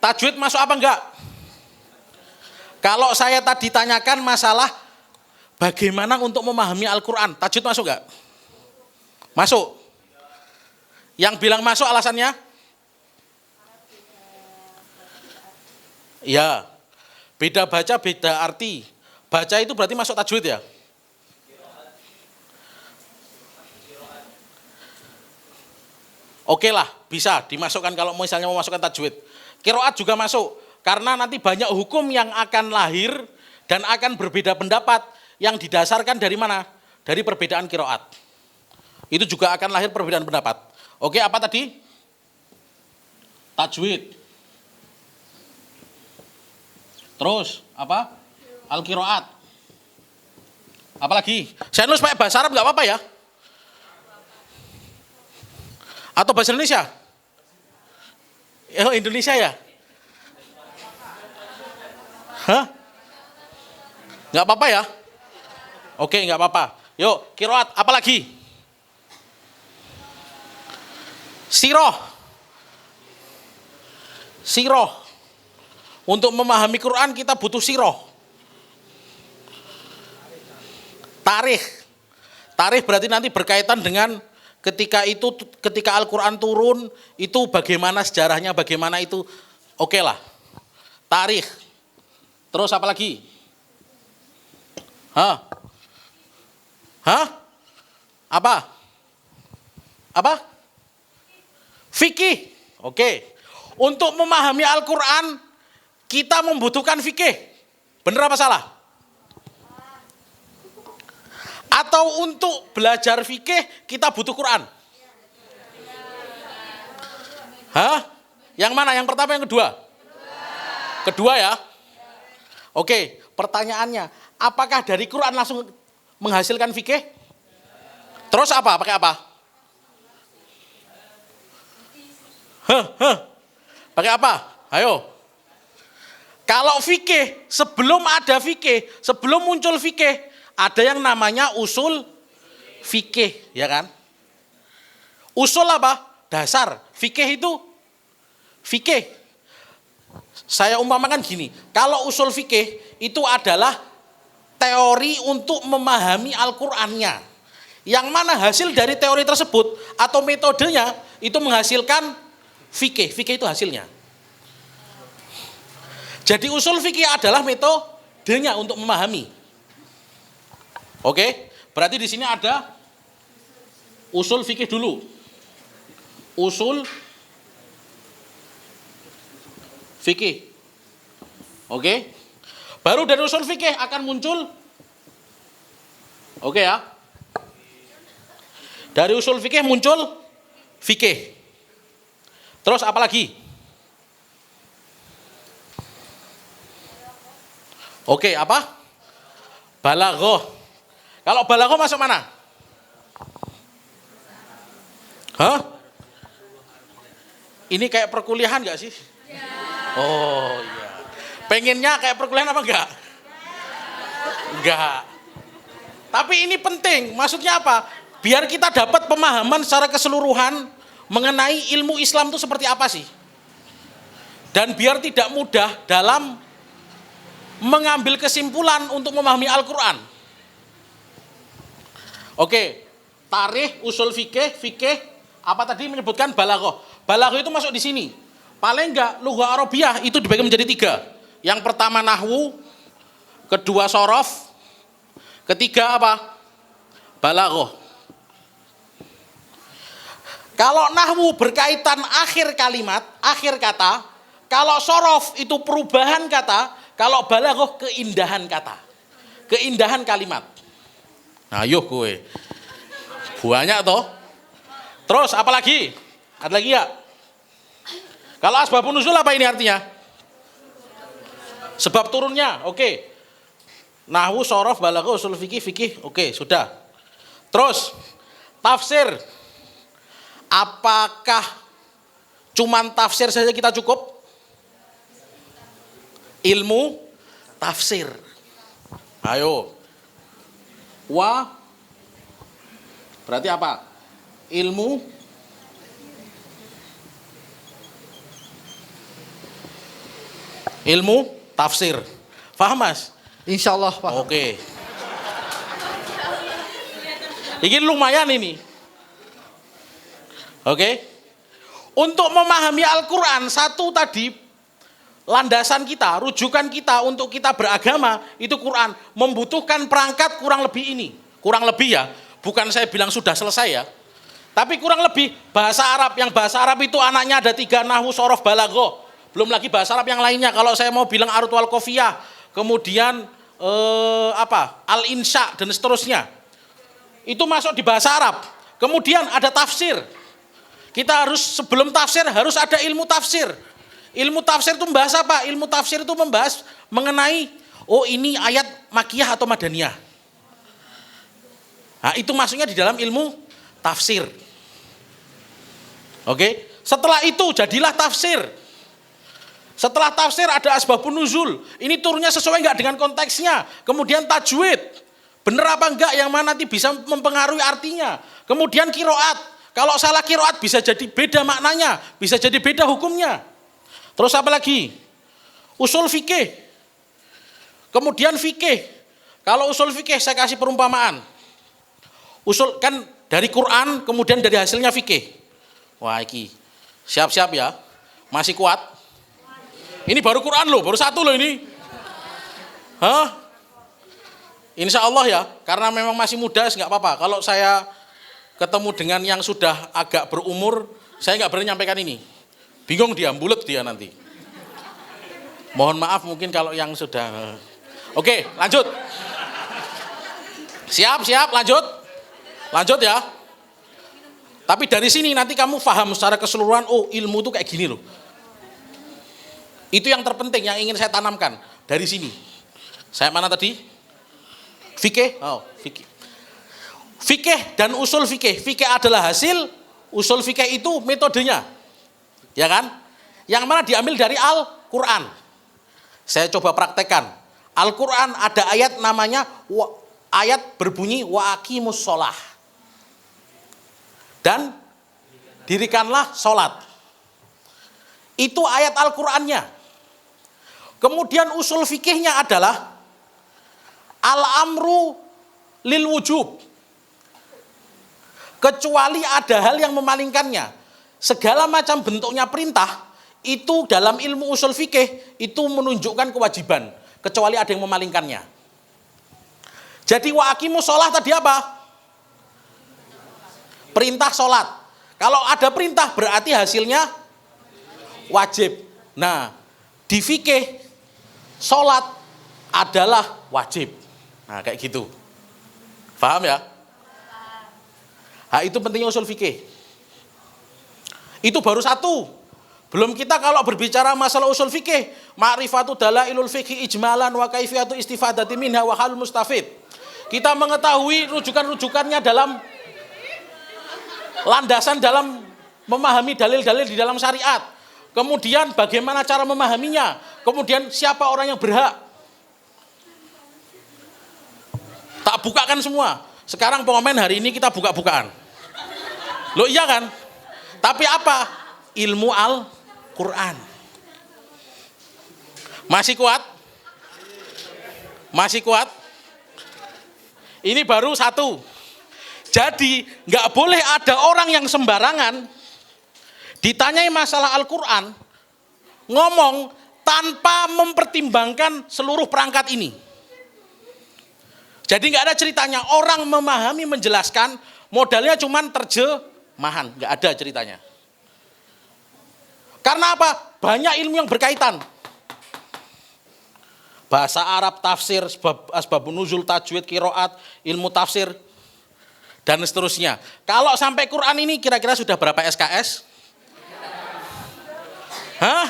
tajwid masuk apa enggak? Kalau saya tadi tanyakan masalah bagaimana untuk memahami Al-Quran, tajwid masuk enggak? Masuk. Yang bilang masuk alasannya? Ya, beda baca, beda arti. Baca itu berarti masuk tajwid ya? Oke lah, bisa dimasukkan kalau misalnya mau masukkan tajwid. Qiraat juga masuk, karena nanti banyak hukum yang akan lahir dan akan berbeda pendapat yang didasarkan dari mana? Dari perbedaan qiraat. Itu juga akan lahir perbedaan pendapat. Oke, apa tadi? Tajwid. Terus, apa? Al-qiraat. Apalagi? Saya nulis pakai bahasa Arab nggak apa-apa ya? Atau bahasa Indonesia? Oh, Indonesia ya? Hah? Nggak apa-apa ya? Oke, nggak apa-apa. Yuk, qiraat, apa lagi? Siroh. Siroh. Untuk memahami Quran kita butuh siroh. Tarikh. Tarikh berarti nanti berkaitan dengan ketika Al-Quran turun, itu bagaimana sejarahnya, bagaimana itu, oke lah. Tarikh. Terus apa lagi? Hah? Hah? Apa? Apa? Fikih. Oke. Untuk memahami Al-Quran, kita membutuhkan fikih. Benar apa salah? Atau untuk belajar fikih kita butuh Quran? Hah? Yang mana? Yang pertama, yang kedua? Kedua ya? Oke, pertanyaannya, apakah dari Quran langsung menghasilkan fikih? Terus apa? Pakai apa? Pakai apa? Ayo. Kalau fikih, sebelum ada fikih, sebelum muncul fikih, ada yang namanya usul fikih, ya kan? Usul apa? Dasar. Fikih itu fikih. Saya umpamakan gini, kalau usul fikih itu adalah teori untuk memahami Al-Qur'annya. Yang mana hasil dari teori tersebut atau metodenya itu menghasilkan fikih. Fikih itu hasilnya. Jadi usul fikih adalah metodenya untuk memahami. Oke, berarti di sini ada usul fikih dulu. Usul fikih. Oke. Baru dari usul fikih akan muncul. Oke ya. Dari usul fikih muncul fikih. Terus apa lagi? Oke, apa? Balaghah. Kalau balaghah masuk mana? Hah? Ini kayak perkuliahan gak sih? Ya. Oh iya. Pengennya kayak perkuliahan apa enggak? Enggak. Tapi ini penting, maksudnya apa? Biar kita dapat pemahaman secara keseluruhan mengenai ilmu Islam itu seperti apa sih? Dan biar tidak mudah dalam mengambil kesimpulan untuk memahami Al-Quran. Oke, tarikh, usul fikih, apa tadi menyebutkan balaghah. Balaghah itu masuk di sini. Paling enggak lughah Arabiyah itu dibagi menjadi 3. Yang pertama nahwu, kedua sorof, ketiga apa? Balaghah. Kalau nahwu berkaitan akhir kalimat, akhir kata, kalau sorof itu perubahan kata, kalau balaghah keindahan kata, keindahan kalimat. Nah, yuk gue. Banyak toh. Terus apa lagi? Ada lagi ya? Kalau asbabun nuzul apa ini artinya? Sebab turunnya. Oke. Nahwu, shorof, balaghah, usul fikih. Oke, sudah. Terus tafsir. Apakah Cuman tafsir saja kita cukup? Ilmu tafsir. Ayo. Berarti apa? Ilmu tafsir. Paham, Mas? Insya Allah Pak. Oke. Ini lumayan ini. Oke. Untuk memahami Al-Quran, satu tadi landasan kita, rujukan kita untuk kita beragama, itu Quran. Membutuhkan perangkat kurang lebih ini. Kurang lebih ya, bukan saya bilang sudah selesai ya. Tapi kurang lebih bahasa Arab. Yang bahasa Arab itu anaknya ada 3, nahwu, shorof, balaghah. Belum lagi bahasa Arab yang lainnya. Kalau saya mau bilang arut wal qafiyah, kemudian al-insya dan seterusnya. Itu masuk di bahasa Arab. Kemudian ada tafsir. Kita harus sebelum tafsir harus ada ilmu tafsir. Ilmu tafsir itu membahas apa? Ilmu tafsir itu membahas mengenai ini ayat makiyah atau madaniyah. Nah, itu masuknya di dalam ilmu tafsir. Oke? Setelah itu jadilah tafsir. Setelah tafsir ada asbabun nuzul. Ini turunnya sesuai enggak dengan konteksnya. Kemudian tajwid. Benar apa enggak yang mana nanti bisa mempengaruhi artinya. Kemudian kiroat. Kalau salah kiroat bisa jadi beda maknanya. Bisa jadi beda hukumnya. Terus apa lagi? Usul fikih. Kemudian fikih. Kalau usul fikih saya kasih perumpamaan. Usul kan dari Quran kemudian dari hasilnya fikih. Wah iki. Siap-siap ya. Masih kuat? Ini baru Quran loh, baru satu loh ini. Hah? Insya Allah ya, karena memang masih muda, nggak apa-apa. Kalau saya ketemu dengan yang sudah agak berumur, saya nggak berani nyampaikan ini. Bingung dia, bulet dia nanti. Mohon maaf mungkin kalau yang sudah. Oke, lanjut. Siap, lanjut. Lanjut ya. Tapi dari sini nanti kamu paham secara keseluruhan, ilmu itu kayak gini loh. Itu yang terpenting yang ingin saya tanamkan dari sini. Saya mana tadi? Fikih, fikih. Fikih dan usul fikih. Fikih adalah hasil, usul fikih itu metodenya. Ya kan? Yang mana diambil dari Al-Quran. Saya coba praktekkan. Al-Quran ada ayat namanya, ayat berbunyi wa aqimus sholah. Dan dirikanlah sholat. Itu ayat Al-Qurannya. Kemudian usul fikihnya adalah al-amru lil wujub. Kecuali ada hal yang memalingkannya. Segala macam bentuknya perintah, itu dalam ilmu usul fikih, itu menunjukkan kewajiban. Kecuali ada yang memalingkannya. Jadi wa aqimus sholah tadi apa? Perintah sholat. Kalau ada perintah berarti hasilnya wajib. Nah, di fikih, sholat adalah wajib. Nah kayak gitu. Paham ya? Nah, itu pentingnya usul fikih. Itu baru satu. Belum kita kalau berbicara masalah usul fikih, ma'rifatu dalailul fikih ijmalan wa kaifiyatu istifadati minha wa halul mustafid. Kita mengetahui rujukan-rujukannya dalam landasan dalam memahami dalil-dalil di dalam syariat. Kemudian bagaimana cara memahaminya. Kemudian siapa orang yang berhak. Tak bukakan semua. Sekarang pengomen hari ini kita buka-bukaan. Loh iya kan? Tapi apa? Ilmu Al-Quran. Masih kuat? Masih kuat? Ini baru satu. Jadi nggak boleh ada orang yang sembarangan ditanyai masalah Al-Quran ngomong tanpa mempertimbangkan seluruh perangkat ini. Jadi nggak ada ceritanya orang memahami menjelaskan modalnya cuman terjemahan, nggak ada ceritanya. Karena apa? Banyak ilmu yang berkaitan. Bahasa Arab, tafsir, asbabun nuzul, tajwid, qiraat, ilmu tafsir dan seterusnya. Kalau sampai Quran ini kira-kira sudah berapa SKS? Hah?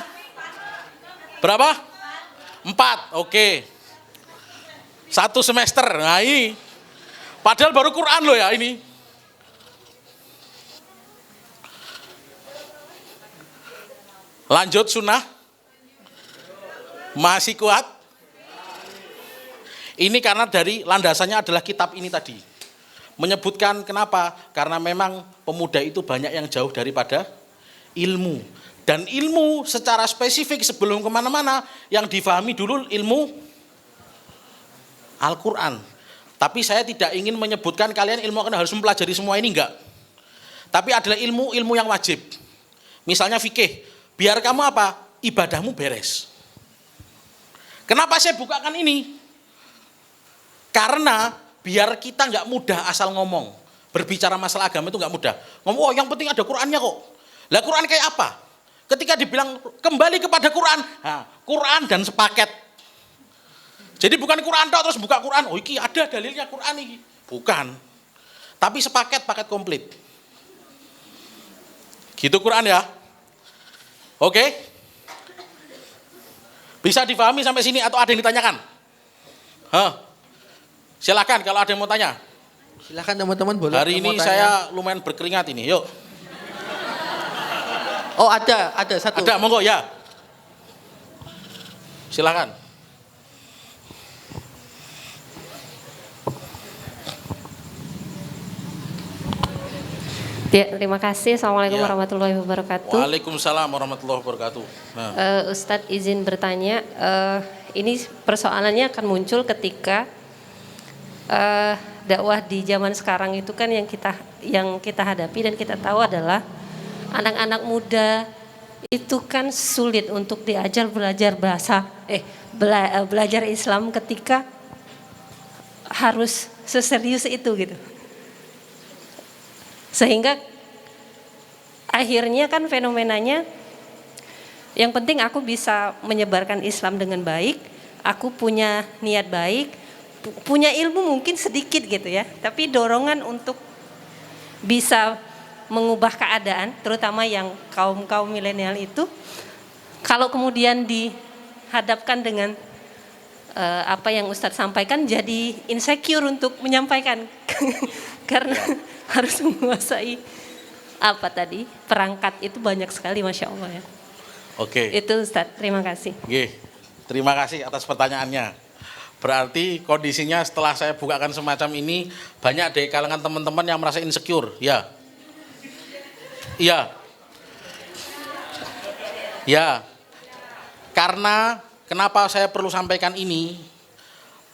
Berapa? 4. Oke. 1 semester. Nah ini. Padahal baru Quran loh ya ini. Lanjut sunnah. Masih kuat. Ini karena dari landasannya adalah kitab ini tadi. Menyebutkan kenapa? Karena memang pemuda itu banyak yang jauh daripada ilmu. Dan ilmu secara spesifik sebelum kemana-mana yang difahami dulu ilmu Al-Quran. Tapi saya tidak ingin menyebutkan kalian ilmu akan harus mempelajari semua ini, enggak. Tapi adalah ilmu yang wajib. Misalnya fikih. Biar kamu apa? Ibadahmu beres. Kenapa saya bukakan ini? Karena biar kita nggak mudah asal ngomong. Berbicara masalah agama itu nggak mudah. Ngomong, oh yang penting ada Qurannya kok. Lah Quran kayak apa? Ketika dibilang kembali kepada Quran, nah, Quran dan sepaket. Jadi bukan Quran tok terus buka Quran, oh iki ada dalilnya Quran iki. Bukan. Tapi sepaket, paket komplit. Gitu Quran ya. Oke? Bisa difahami sampai sini atau ada yang ditanyakan? Silakan kalau ada yang mau tanya. Silakan teman-teman boleh. Hari ini saya lumayan berkeringat ini, yuk. Oh ada satu. Ada, monggo ya. Silakan. Ya, terima kasih. Assalamualaikum Ya. warahmatullahi wabarakatuh. Waalaikumsalam warahmatullahi wabarakatuh. Nah, Ustadz izin bertanya, ini persoalannya akan muncul ketika dakwah di zaman sekarang itu kan yang kita hadapi dan kita tahu adalah anak-anak muda itu kan sulit untuk diajar belajar Islam ketika harus seserius itu gitu. Sehingga akhirnya kan fenomenanya yang penting aku bisa menyebarkan Islam dengan baik, aku punya niat baik, punya ilmu mungkin sedikit gitu ya, tapi dorongan untuk bisa mengubah keadaan, terutama yang kaum milenial itu, kalau kemudian dihadapkan dengan apa yang Ustadz sampaikan, jadi insecure untuk menyampaikan karena harus menguasai perangkat itu banyak sekali, Masya Allah ya. oke. Itu Ustadz, terima kasih. Oke. Terima kasih atas pertanyaannya. Berarti kondisinya setelah saya bukakan semacam ini banyak dari kalangan teman-teman yang merasa insecure, ya. Iya. Ya. Karena kenapa saya perlu sampaikan ini?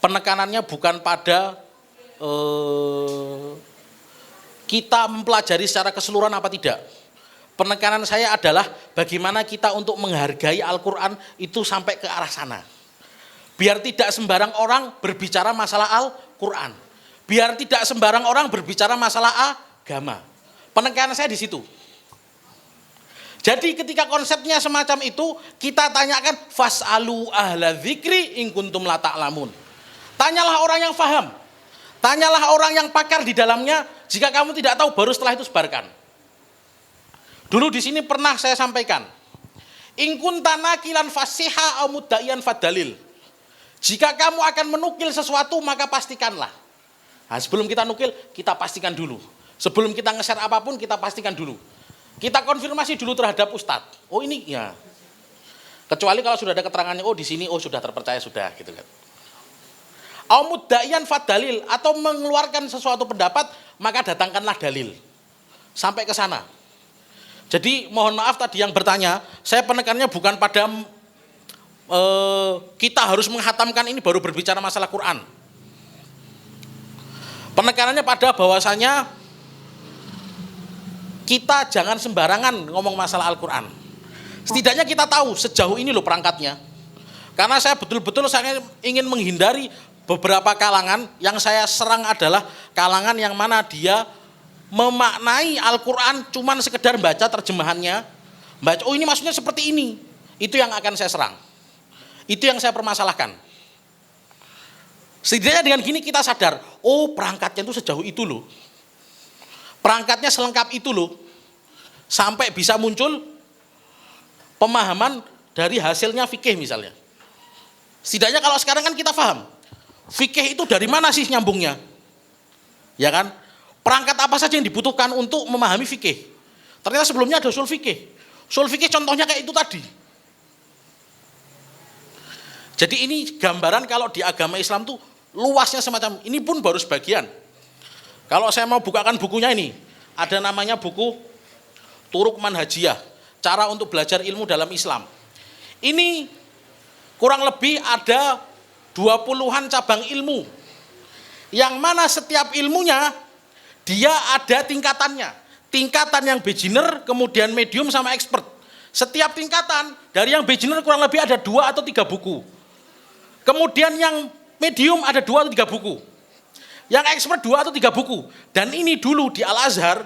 Penekanannya bukan pada kita mempelajari secara keseluruhan apa tidak. Penekanan saya adalah bagaimana kita untuk menghargai Al-Quran itu sampai ke arah sana. Biar tidak sembarang orang berbicara masalah Al-Quran. Biar tidak sembarang orang berbicara masalah agama. Penekanan saya di situ. Jadi ketika konsepnya semacam itu, kita tanyakan fas'alu ahla dzikri in kuntum la ta'lamun. Tanyalah orang yang faham. Tanyalah orang yang pakar di dalamnya. Jika kamu tidak tahu, baru setelah itu sebarkan. Dulu di sini pernah saya sampaikan, in kunta nakilan fasiha au mudda'iyan fadalil. Jika kamu akan menukil sesuatu, maka pastikanlah. Nah, sebelum kita nukil, kita pastikan dulu. Sebelum kita nge-share apapun, kita pastikan dulu. Kita konfirmasi dulu terhadap ustadz. Oh ini ya. Kecuali kalau sudah ada keterangannya, oh di sini, oh sudah terpercaya, sudah gitu kan. Au mudda'iyan fadalil, atau mengeluarkan sesuatu pendapat, maka datangkanlah dalil. Sampai ke sana. Jadi mohon maaf tadi yang bertanya, saya penekannya bukan pada kita harus menghatamkan ini baru berbicara masalah Quran. Penekanannya pada bahwasanya kita jangan sembarangan ngomong masalah Al-Quran. Setidaknya kita tahu sejauh ini loh perangkatnya. Karena saya betul-betul saya ingin menghindari beberapa kalangan yang saya serang adalah kalangan yang mana dia memaknai Al-Quran cuman sekedar baca terjemahannya, baca oh ini maksudnya seperti ini. Itu yang akan saya serang. Itu yang saya permasalahkan. Setidaknya dengan gini kita sadar, oh perangkatnya itu sejauh itu loh. Perangkatnya selengkap itu loh. Sampai bisa muncul pemahaman dari hasilnya fikih misalnya. Setidaknya kalau sekarang kan kita paham. Fikih itu dari mana sih nyambungnya? Ya kan? Perangkat apa saja yang dibutuhkan untuk memahami fikih? Ternyata sebelumnya ada usul fikih. Usul fikih contohnya kayak itu tadi. Jadi ini gambaran kalau di agama Islam tuh luasnya semacam ini pun baru sebagian. Kalau saya mau bukakan bukunya ini, ada namanya buku Turuk Manhajiyah, cara untuk belajar ilmu dalam Islam. Ini kurang lebih ada 20-an cabang ilmu. Yang mana setiap ilmunya dia ada tingkatannya. Tingkatan yang beginner, kemudian medium sama expert. Setiap tingkatan dari yang beginner kurang lebih ada 2 atau 3 buku. Kemudian yang medium ada 2 atau 3 buku. Yang expert 2 atau 3 buku. Dan ini dulu di Al-Azhar,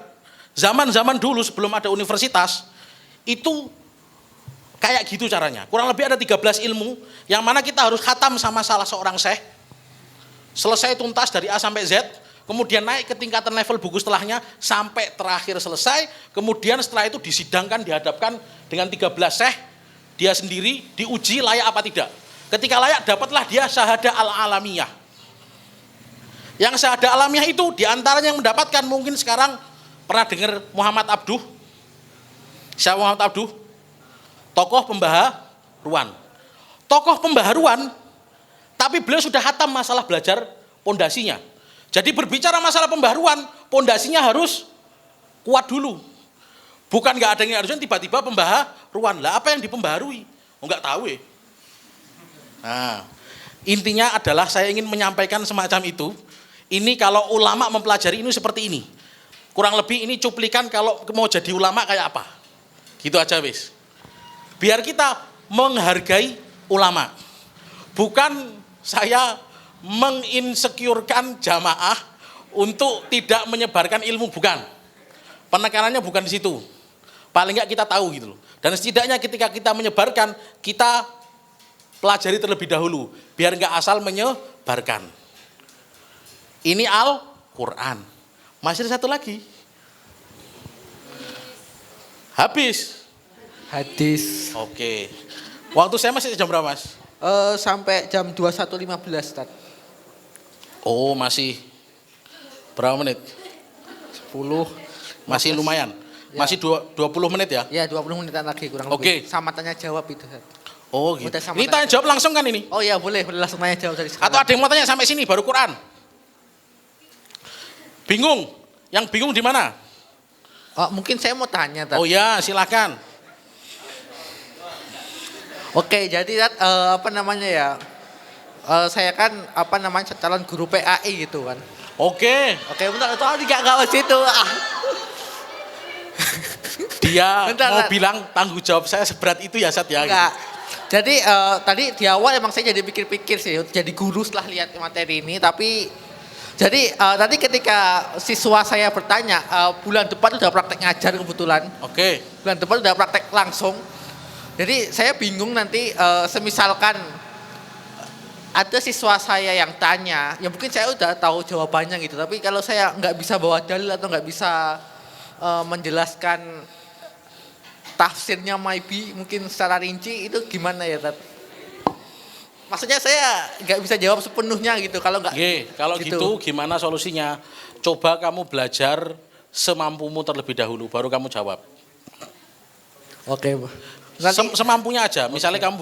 zaman-zaman dulu sebelum ada universitas, itu kayak gitu caranya. Kurang lebih ada 13 ilmu, yang mana kita harus khatam sama salah seorang syekh. Selesai tuntas dari A sampai Z, kemudian naik ke tingkatan level buku setelahnya, sampai terakhir selesai, kemudian setelah itu disidangkan, dihadapkan dengan 13 syekh, dia sendiri diuji layak apa tidak. Ketika layak, dapatlah dia syahadah al-alamiyah. Yang syahadah alamiyah itu diantaranya yang mendapatkan mungkin sekarang pernah dengar Muhammad Abduh. Siapa Muhammad Abduh? Tokoh pembaharuan. Tokoh pembaharuan, tapi beliau sudah khatam masalah belajar pondasinya. Jadi berbicara masalah pembaharuan, pondasinya harus kuat dulu. Bukan nggak ada yang harusnya tiba-tiba pembaharuan. Lah apa yang dipembaharui? Nggak tahu ya. Nah, intinya adalah saya ingin menyampaikan semacam itu. Ini kalau ulama mempelajari ini seperti ini. Kurang lebih ini cuplikan kalau mau jadi ulama kayak apa. Gitu aja wis. Biar kita menghargai ulama. Bukan saya menginsecurekan jamaah untuk tidak menyebarkan ilmu, bukan. Penekanannya bukan di situ. Paling enggak kita tahu gitu loh. Dan setidaknya ketika kita menyebarkan, kita pelajari terlebih dahulu, biar enggak asal menyebarkan. Ini Al-Quran. Masih ada satu lagi. Habis. Hadis. Oke. Waktu saya masih jam berapa, Mas? Sampai jam 21.15, Tad. Oh, masih berapa menit? 10. Masih lumayan. Ya. Masih 20 menit ya? Ya, 20 menitan lagi kurang Oke. lebih. Sama tanya jawab itu, Tad. Oh gitu. Udah sama Ini tanya jawab langsung kan ini? Oh iya, boleh langsung tanya jawab dari sekarang. Atau ada yang mau tanya sampai sini baru Quran? Bingung? Yang bingung di mana? Oh, mungkin saya mau tanya, Tad. Oh ya, silakan. Oke, jadi Tad, apa namanya ya? Saya kan calon guru PAI gitu kan. Oke, Oke, bentar, itu enggak ke situ. dia Bentar, mau Tad. bilang tanggung jawab saya seberat itu ya, Sat ya. Enggak. Jadi tadi di awal emang saya jadi pikir-pikir sih, jadi guru setelah lihat materi ini. Tapi jadi tadi ketika siswa saya bertanya, bulan depan udah praktek ngajar kebetulan. Oke. Bulan depan udah praktek langsung. Jadi saya bingung nanti semisalkan ada siswa saya yang tanya, ya mungkin saya udah tahu jawabannya gitu. Tapi kalau saya nggak bisa bawa dalil atau nggak bisa menjelaskan tafsirnya maybe mungkin secara rinci, itu gimana ya, Tat? Maksudnya saya nggak bisa jawab sepenuhnya gitu kalau nggak. Oke, kalau gitu gimana solusinya? Coba kamu belajar semampumu terlebih dahulu, baru kamu jawab. Oke. Semampunya aja. Misalnya kamu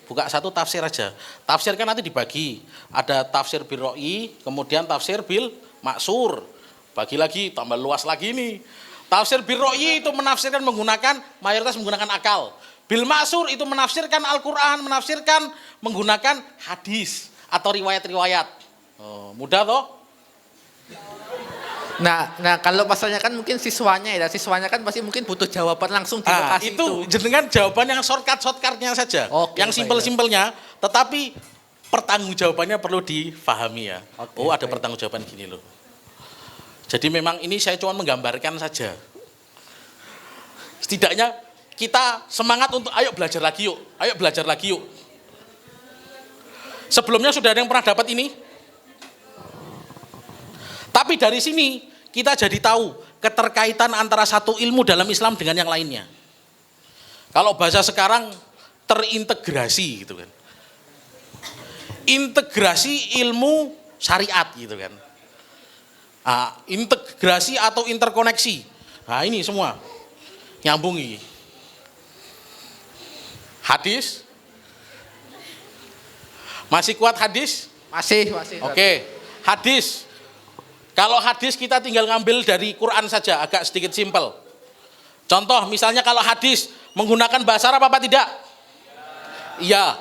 buka satu tafsir aja. Tafsir kan nanti dibagi. Ada tafsir bil ro'i, kemudian tafsir bil maksur. Bagi lagi, tambah luas lagi nih. Tafsir bil ro'i itu menafsirkan mayoritas menggunakan akal. Bil maksur itu menafsirkan Al-Quran, menafsirkan menggunakan hadis atau riwayat-riwayat. Oh, mudah toh? Nah kalau pasalnya kan mungkin siswanya kan pasti mungkin butuh jawaban langsung di lokasi itu jenengan jawaban yang shortcutnya saja. Oke, yang simpel-simpelnya, tetapi pertanggungjawabannya perlu difahami ya. Oke, ada baik. pertanggungjawaban gini loh. Jadi memang ini saya cuma menggambarkan saja. Setidaknya kita semangat untuk ayo belajar lagi yuk. Sebelumnya sudah ada yang pernah dapat ini? Tapi dari sini kita jadi tahu keterkaitan antara satu ilmu dalam Islam dengan yang lainnya. Kalau bahasa sekarang terintegrasi gitu kan. Integrasi ilmu syariat gitu kan. Integrasi atau interkoneksi. Nah ini semua nyambung ini. Hadis? Masih kuat hadis? Masih. Oke, hadis. Kalau hadis kita tinggal ngambil dari Quran saja, agak sedikit simpel. Contoh, misalnya kalau hadis menggunakan bahasa Arab apa tidak? Iya.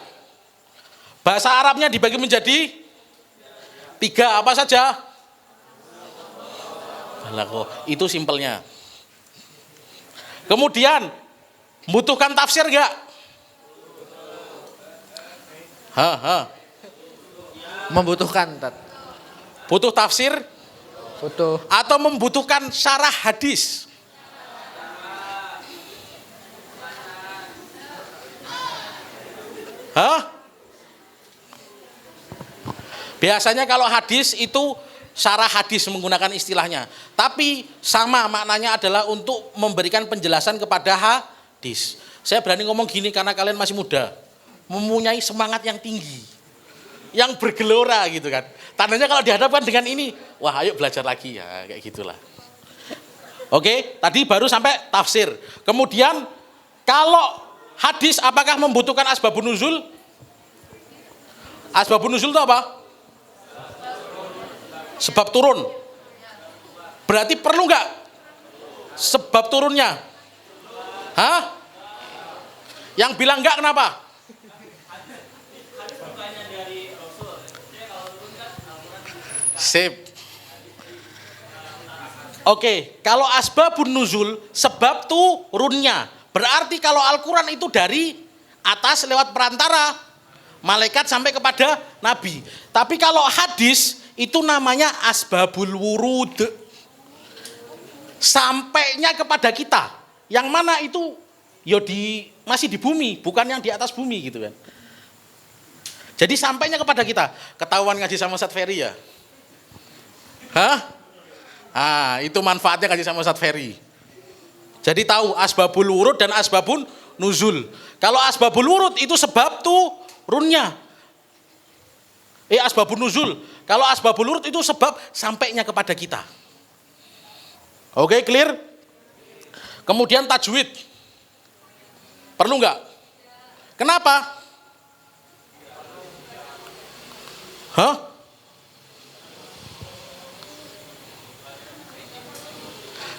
Bahasa Arabnya dibagi menjadi 3, apa saja? Balaghah, itu simpelnya. Kemudian, membutuhkan tafsir enggak? Membutuhkan, Tat. Butuh tafsir? Butuh. Atau membutuhkan syarah hadis? Biasanya kalau hadis itu syarah hadis menggunakan istilahnya. Tapi sama maknanya adalah untuk memberikan penjelasan kepada hadis. Saya berani ngomong gini karena kalian masih muda. Mempunyai semangat yang tinggi. Yang bergelora gitu kan. Tandanya kalau dihadapkan dengan ini, wah ayo belajar lagi ya, kayak gitulah. Oke, tadi baru sampai tafsir. Kemudian kalau hadis apakah membutuhkan asbabun nuzul? Asbabun nuzul itu apa? Sebab turun. Berarti perlu nggak sebab turunnya? Yang bilang nggak kenapa? Sip. Oke, kalau asbabun nuzul sebab turunnya. Berarti kalau Al-Quran itu dari atas lewat perantara malaikat sampai kepada Nabi. Tapi kalau hadis itu namanya asbabul wurud. Sampainya kepada kita. Yang mana itu masih di bumi, bukan yang di atas bumi gitu kan. Jadi sampainya kepada kita. Ketahuan ngaji sama Ustadz Ferry ya? Itu manfaatnya ngaji sama Ustadz Ferry. Jadi tahu asbabul wurud dan asbabun nuzul. Kalau asbabul wurud itu sebab turunnya. Asbabun nuzul. Kalau asbabul wurud itu sebab sampainya kepada kita. Oke, clear? Kemudian tajwid. Perlu nggak? Kenapa?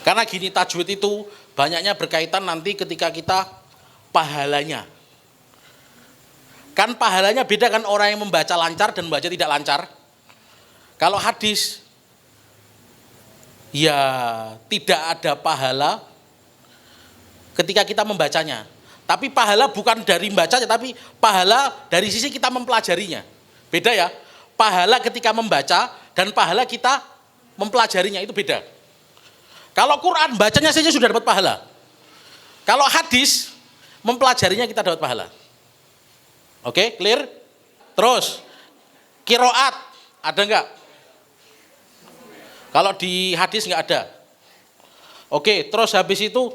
Karena gini, tajwid itu banyaknya berkaitan nanti ketika kita pahalanya. Kan pahalanya beda kan orang yang membaca lancar dan membaca tidak lancar. Kalau hadis, ya tidak ada pahala ketika kita membacanya. Tapi pahala bukan dari membacanya, tapi pahala dari sisi kita mempelajarinya. Beda ya, pahala ketika membaca dan pahala kita mempelajarinya itu beda. Kalau Quran bacanya saja sudah dapat pahala. Kalau hadis mempelajarinya kita dapat pahala. Oke, clear? Terus qiraat ada enggak? Kalau di hadis enggak ada. Oke, terus habis itu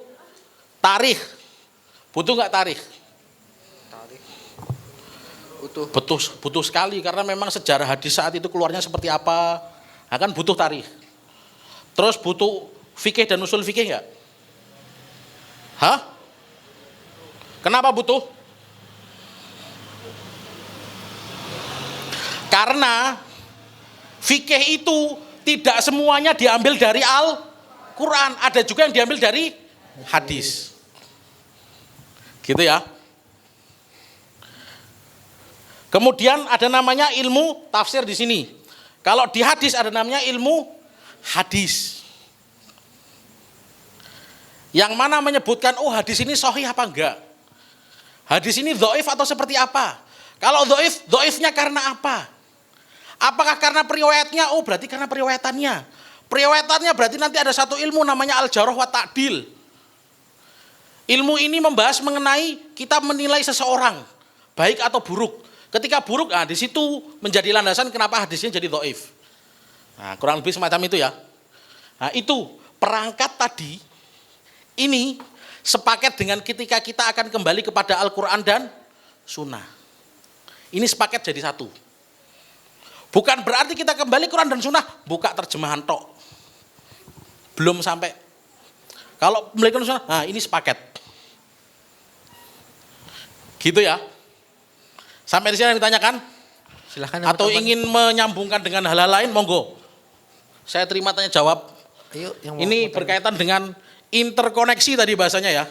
tarikh. Butuh enggak tarikh? Butuh sekali karena memang sejarah hadis saat itu keluarnya seperti apa. Akan butuh tarikh. Terus butuh fikih dan usul fikih enggak? Kenapa butuh? Karena fikih itu tidak semuanya diambil dari Al-Quran. Ada juga yang diambil dari hadis. Gitu ya. Kemudian ada namanya ilmu tafsir di sini. Kalau di hadis ada namanya ilmu hadis. Yang mana menyebutkan, hadis ini sahih apa enggak? Hadis ini dhaif atau seperti apa? Kalau dhaif, dhaifnya karena apa? Apakah karena periwayatnya? Berarti karena periwayatannya. Periwayatannya berarti nanti ada satu ilmu namanya al-jarh wa ta'dil. Ilmu ini membahas mengenai kita menilai seseorang, baik atau buruk. Ketika buruk, di situ menjadi landasan kenapa hadisnya jadi dhaif. Nah, kurang lebih semacam itu ya. Nah, itu perangkat tadi, ini sepaket dengan ketika kita akan kembali kepada Al-Quran dan Sunnah. Ini sepaket jadi satu. Bukan berarti kita kembali Quran dan Sunnah, buka terjemahan tok. Belum sampai. Kalau kembali Quran dan Sunnah, ini sepaket. Gitu ya. Sampai di sini yang ditanyakan? Silahkan Atau teman-teman. ingin menyambungkan dengan hal-hal lain, monggo. Saya terima tanya jawab. Ayo, yang mau Ini tanya. berkaitan dengan interkoneksi tadi bahasanya ya.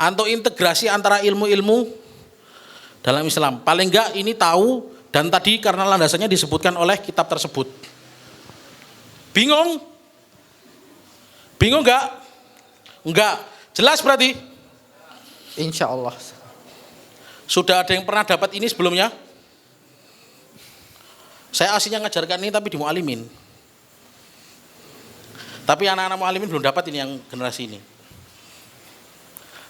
Atau integrasi antara ilmu-ilmu dalam Islam. Paling enggak ini tahu dan tadi karena landasannya disebutkan oleh kitab tersebut. Bingung? Bingung enggak? Enggak. Jelas berarti? Insya Allah. Sudah ada yang pernah dapat ini sebelumnya? Saya aslinya ngajarkan ini tapi di Mu'alimin. Tapi anak-anak Mu'alimin belum dapat ini yang generasi ini.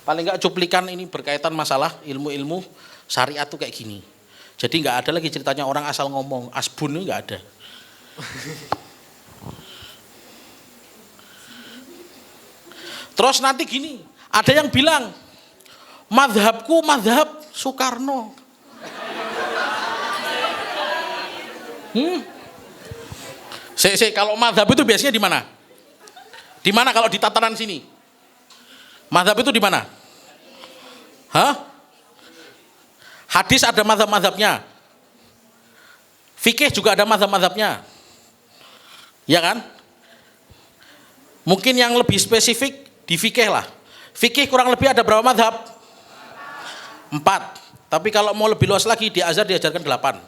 Paling enggak cuplikan ini berkaitan masalah ilmu-ilmu syariat tuh kayak gini. Jadi enggak ada lagi ceritanya orang asal ngomong, asbun itu enggak ada. Terus nanti gini, ada yang bilang, madhabku madhab Soekarno. Kalau madhab itu biasanya di mana? Di mana kalau di tatanan sini? Madhab itu di mana? Hah? Hadis ada madhab-madhabnya. Fikih juga ada madhab-madhabnya. Ya kan? Mungkin yang lebih spesifik di fikih lah. Fikih kurang lebih ada berapa madhab? 4. Tapi kalau mau lebih luas lagi di Azhar diajarkan 8.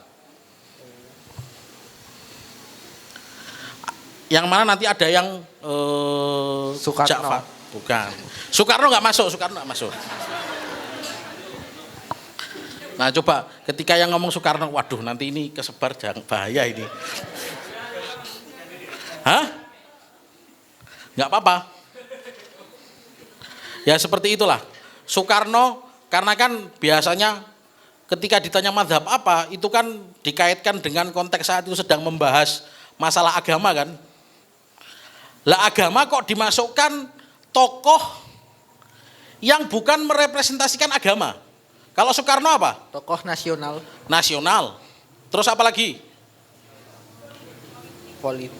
Yang mana nanti ada yang Soekarno. Ja'far. Bukan. Soekarno nggak masuk, Nah coba ketika yang ngomong Soekarno, waduh nanti ini kesebar jangan bahaya ini. Hah? Nggak apa-apa. Ya seperti itulah. Soekarno karena kan biasanya ketika ditanya mazhab apa itu kan dikaitkan dengan konteks saat itu sedang membahas masalah agama kan. Lah agama kok dimasukkan tokoh yang bukan merepresentasikan agama. Kalau Soekarno apa? Tokoh nasional. Nasional. Terus apa lagi?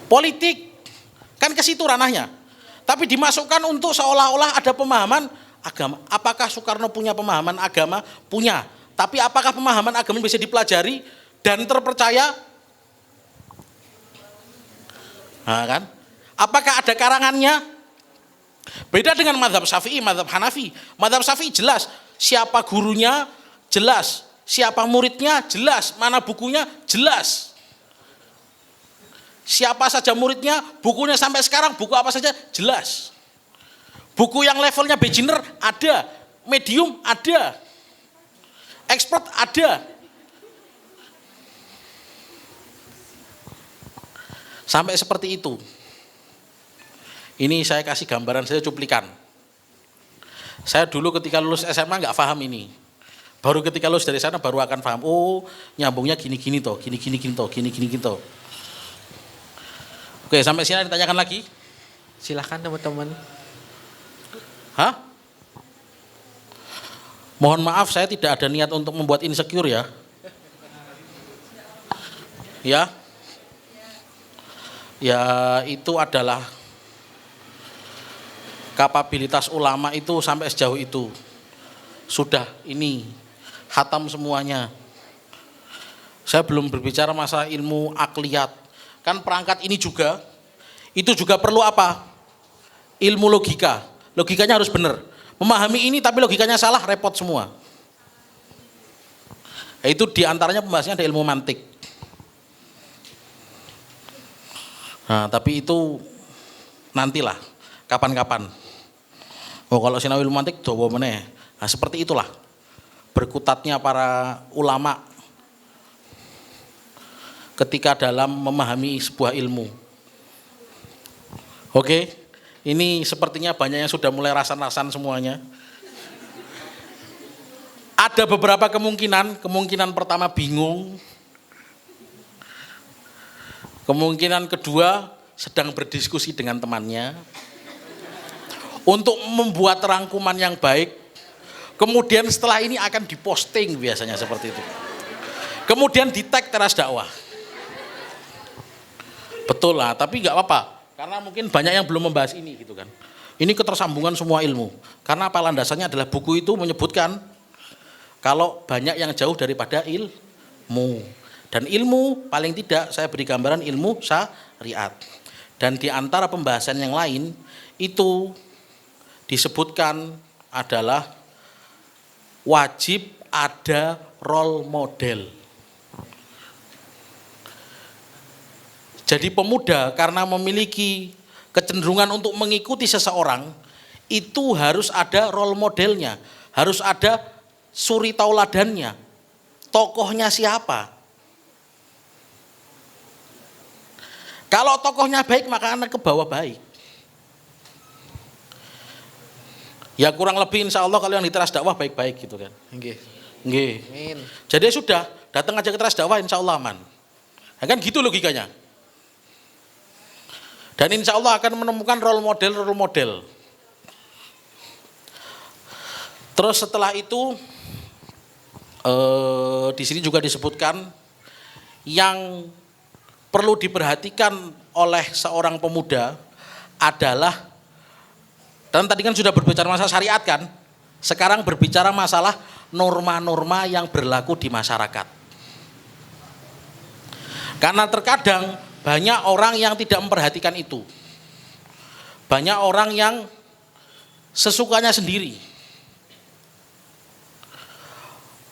Politik. Kan ke situ ranahnya. Tapi dimasukkan untuk seolah-olah ada pemahaman agama. Apakah Soekarno punya pemahaman agama? Punya. Tapi apakah pemahaman agama bisa dipelajari dan terpercaya? Nah, kan? Apakah ada karangannya? Beda dengan mazhab Syafi'i, mazhab Hanafi. Mazhab Syafi'i jelas, siapa gurunya jelas, siapa muridnya jelas, mana bukunya jelas. Siapa saja muridnya, bukunya sampai sekarang buku apa saja jelas. Buku yang levelnya beginner ada, medium ada, expert ada. Sampai seperti itu. Ini saya kasih gambaran saja cuplikan. Saya dulu ketika lulus SMA nggak paham ini. Baru ketika lulus dari sana baru akan paham. Oh, nyambungnya gini-gini toh, gini-gini toh, gini-gini toh. Oke, sampai sini ditanyakan lagi? Silahkan teman-teman. Hah? Mohon maaf saya tidak ada niat untuk membuat insecure ya. Ya. Ya itu adalah kapabilitas ulama itu sampai sejauh itu. Sudah ini khatam semuanya. Saya belum berbicara masalah ilmu akliyat. Kan perangkat ini juga, itu juga perlu apa? Ilmu logika. Logikanya harus benar. Memahami ini tapi logikanya salah, repot semua. Itu diantaranya pembahasannya ada ilmu mantik. Nah, tapi itu nantilah, kapan-kapan. Oh, kalau sinau ilmu mantik dawa meneh. Nah, seperti itulah berkutatnya para ulama ketika dalam memahami sebuah ilmu. Oke, ini sepertinya banyak yang sudah mulai rasan-rasan semuanya. Ada beberapa kemungkinan. Kemungkinan pertama bingung. Kemungkinan kedua sedang berdiskusi dengan temannya untuk membuat rangkuman yang baik. Kemudian setelah ini akan diposting biasanya seperti itu. Kemudian di tag Teras Dakwah. Betul lah, tapi nggak apa-apa. Karena mungkin banyak yang belum membahas ini gitu kan. Ini ketersambungan semua ilmu. Karena apa landasannya adalah buku itu menyebutkan kalau banyak yang jauh daripada ilmu. Dan ilmu paling tidak saya beri gambaran ilmu syariat. Dan di antara pembahasan yang lain itu disebutkan adalah wajib ada role model. Jadi pemuda karena memiliki kecenderungan untuk mengikuti seseorang, itu harus ada role modelnya, harus ada suri tauladannya, tokohnya siapa. Kalau tokohnya baik maka anak ke bawah baik. Ya kurang lebih insya Allah kalau yang di teras dakwah baik-baik gitu kan. Nggih. Nggih. Amin. Jadi sudah datang aja ke teras dakwah insya Allah aman. Ya kan gitu logikanya. Dan insya Allah akan menemukan role model. Terus setelah itu di sini juga disebutkan yang perlu diperhatikan oleh seorang pemuda adalah, dan tadi kan sudah berbicara masalah syariat kan, sekarang berbicara masalah norma-norma yang berlaku di masyarakat. Karena terkadang banyak orang yang tidak memperhatikan itu. Banyak orang yang sesukanya sendiri.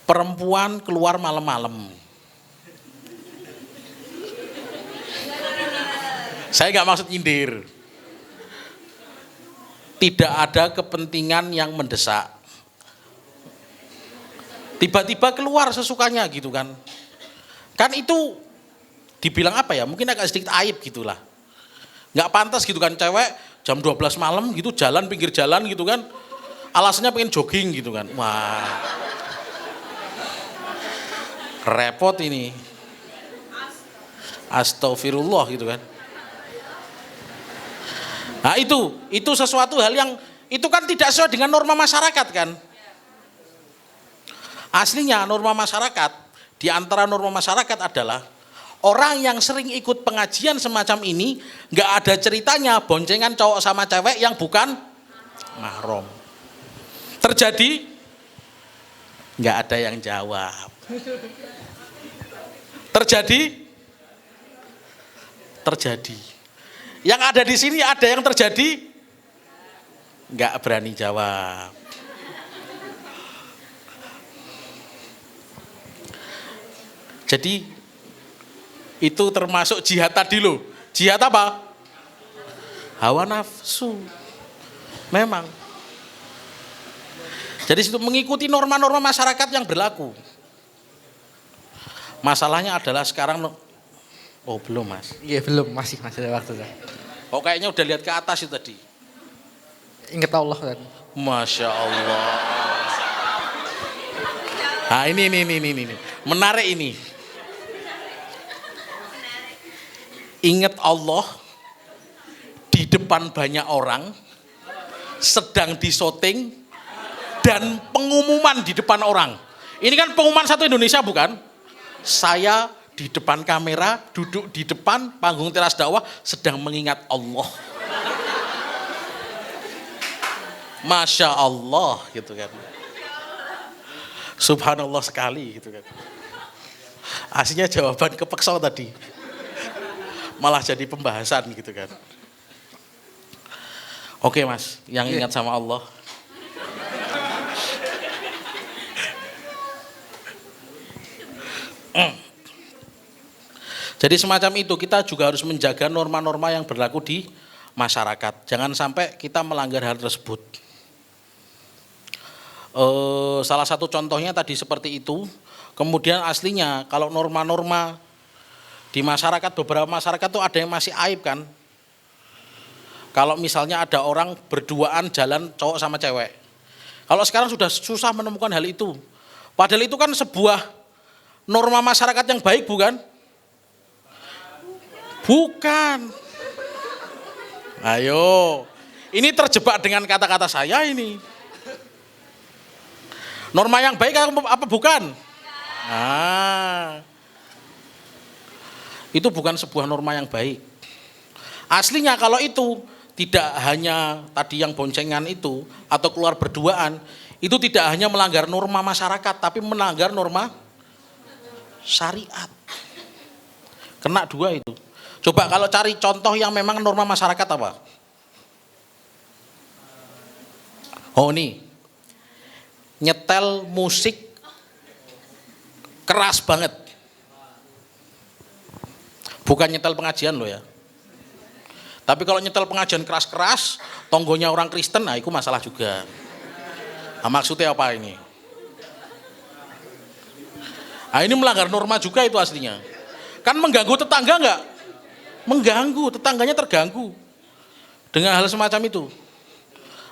Perempuan keluar malam-malam. Saya nggak maksud nyindir. Tidak ada kepentingan yang mendesak. Tiba-tiba keluar sesukanya gitu kan. Kan itu dibilang apa ya? Mungkin agak sedikit aib gitulah. Nggak pantas gitu kan cewek jam 12 malam gitu jalan pinggir jalan gitu kan. Alasannya pengen jogging gitu kan. Wah. Repot ini. Astagfirullah gitu kan. Nah itu sesuatu hal yang itu kan tidak sesuai dengan norma masyarakat kan. Aslinya norma masyarakat, di antara norma masyarakat adalah orang yang sering ikut pengajian semacam ini nggak ada ceritanya boncengan cowok sama cewek yang bukan mahram. Terjadi? Nggak ada yang jawab. Terjadi? Terjadi. Yang ada di sini ada yang terjadi? Nggak berani jawab. Jadi itu termasuk jihad tadi loh. Jihad apa? Hawa nafsu. Memang. Jadi itu mengikuti norma-norma masyarakat yang berlaku. Masalahnya adalah sekarang, oh belum mas? Iya belum, masih ada waktu. Oh kayaknya udah lihat ke atas itu tadi. Ingat Allah kan. Masya Allah. Nah ini. Menarik ini. Ingat Allah di depan banyak orang, sedang disyuting, dan pengumuman di depan orang. Ini kan pengumuman satu Indonesia bukan? Saya di depan kamera, duduk di depan panggung teras dakwah, sedang mengingat Allah. Masya Allah gitu kan. Subhanallah sekali gitu kan. Aslinya jawaban kepeksa tadi. Malah jadi pembahasan gitu kan. Oke mas, yang ingat sama Allah. Jadi semacam itu kita juga harus menjaga norma-norma yang berlaku di masyarakat. Jangan sampai kita melanggar hal tersebut. Salah satu contohnya tadi seperti itu. Kemudian aslinya kalau norma-norma di masyarakat, beberapa masyarakat tuh ada yang masih aib kan. Kalau misalnya ada orang berduaan jalan cowok sama cewek. Kalau sekarang sudah susah menemukan hal itu. Padahal itu kan sebuah norma masyarakat yang baik bukan? Bukan. Ayo. Ini terjebak dengan kata-kata saya ini. Norma yang baik apa bukan? Nah. Itu bukan sebuah norma yang baik. Aslinya kalau itu tidak hanya tadi yang boncengan itu atau keluar berduaan, itu tidak hanya melanggar norma masyarakat, tapi melanggar norma syariat. Kena 2 itu. Coba kalau cari contoh yang memang norma masyarakat apa? Oh nih, nyetel musik keras banget. Bukan nyetel pengajian loh ya. Tapi kalau nyetel pengajian keras-keras, tonggonya orang Kristen, nah itu masalah juga. Nah, maksudnya apa ini? Nah, ini melanggar norma juga itu aslinya. Kan mengganggu tetangga enggak? Mengganggu, tetangganya terganggu dengan hal semacam itu.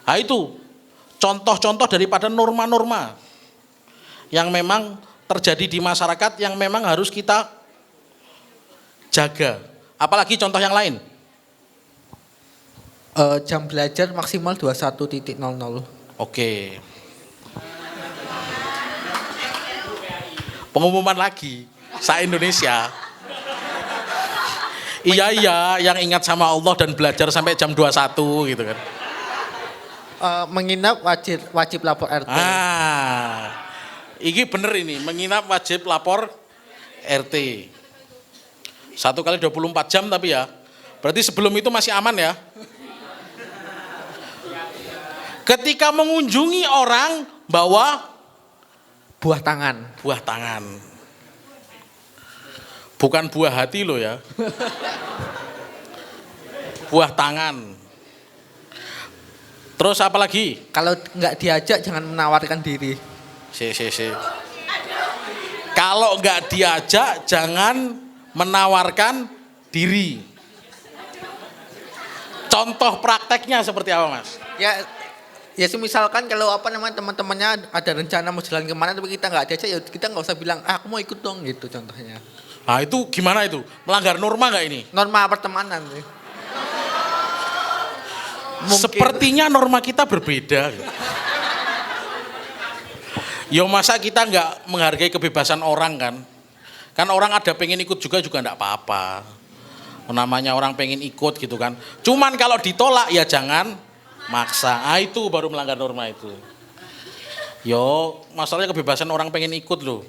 Nah itu contoh-contoh daripada norma-norma yang memang terjadi di masyarakat yang memang harus kita jaga. Apalagi contoh yang lain. Jam belajar maksimal 21.00. Oke. Pengumuman lagi, se-Indonesia. Iya, yang ingat sama Allah dan belajar sampai jam 21 gitu kan. Menginap wajib lapor RT. Ini bener ini, menginap wajib lapor RT. 1 kali 24 jam tapi ya. Berarti sebelum itu masih aman ya. Ketika mengunjungi orang bawa Buah tangan. buah tangan. Bukan buah hati loh ya. Buah tangan. Terus apa lagi? Kalau nggak diajak jangan menawarkan diri. Si. Kalau nggak diajak jangan menawarkan diri. Contoh prakteknya seperti apa mas? Ya misalkan kalau teman-temannya ada rencana mau jalan kemana tapi kita nggak diajak, ya kita nggak usah bilang aku mau ikut dong gitu contohnya. Nah itu gimana itu? Melanggar norma nggak ini? Norma pertemanan. Sepertinya norma kita berbeda. Yo masa kita nggak menghargai kebebasan orang kan? Kan orang ada pengen ikut juga nggak apa-apa. Namanya orang pengen ikut gitu kan. Cuman kalau ditolak ya jangan maksa. Itu baru melanggar norma itu. Yo masalahnya kebebasan orang pengen ikut loh.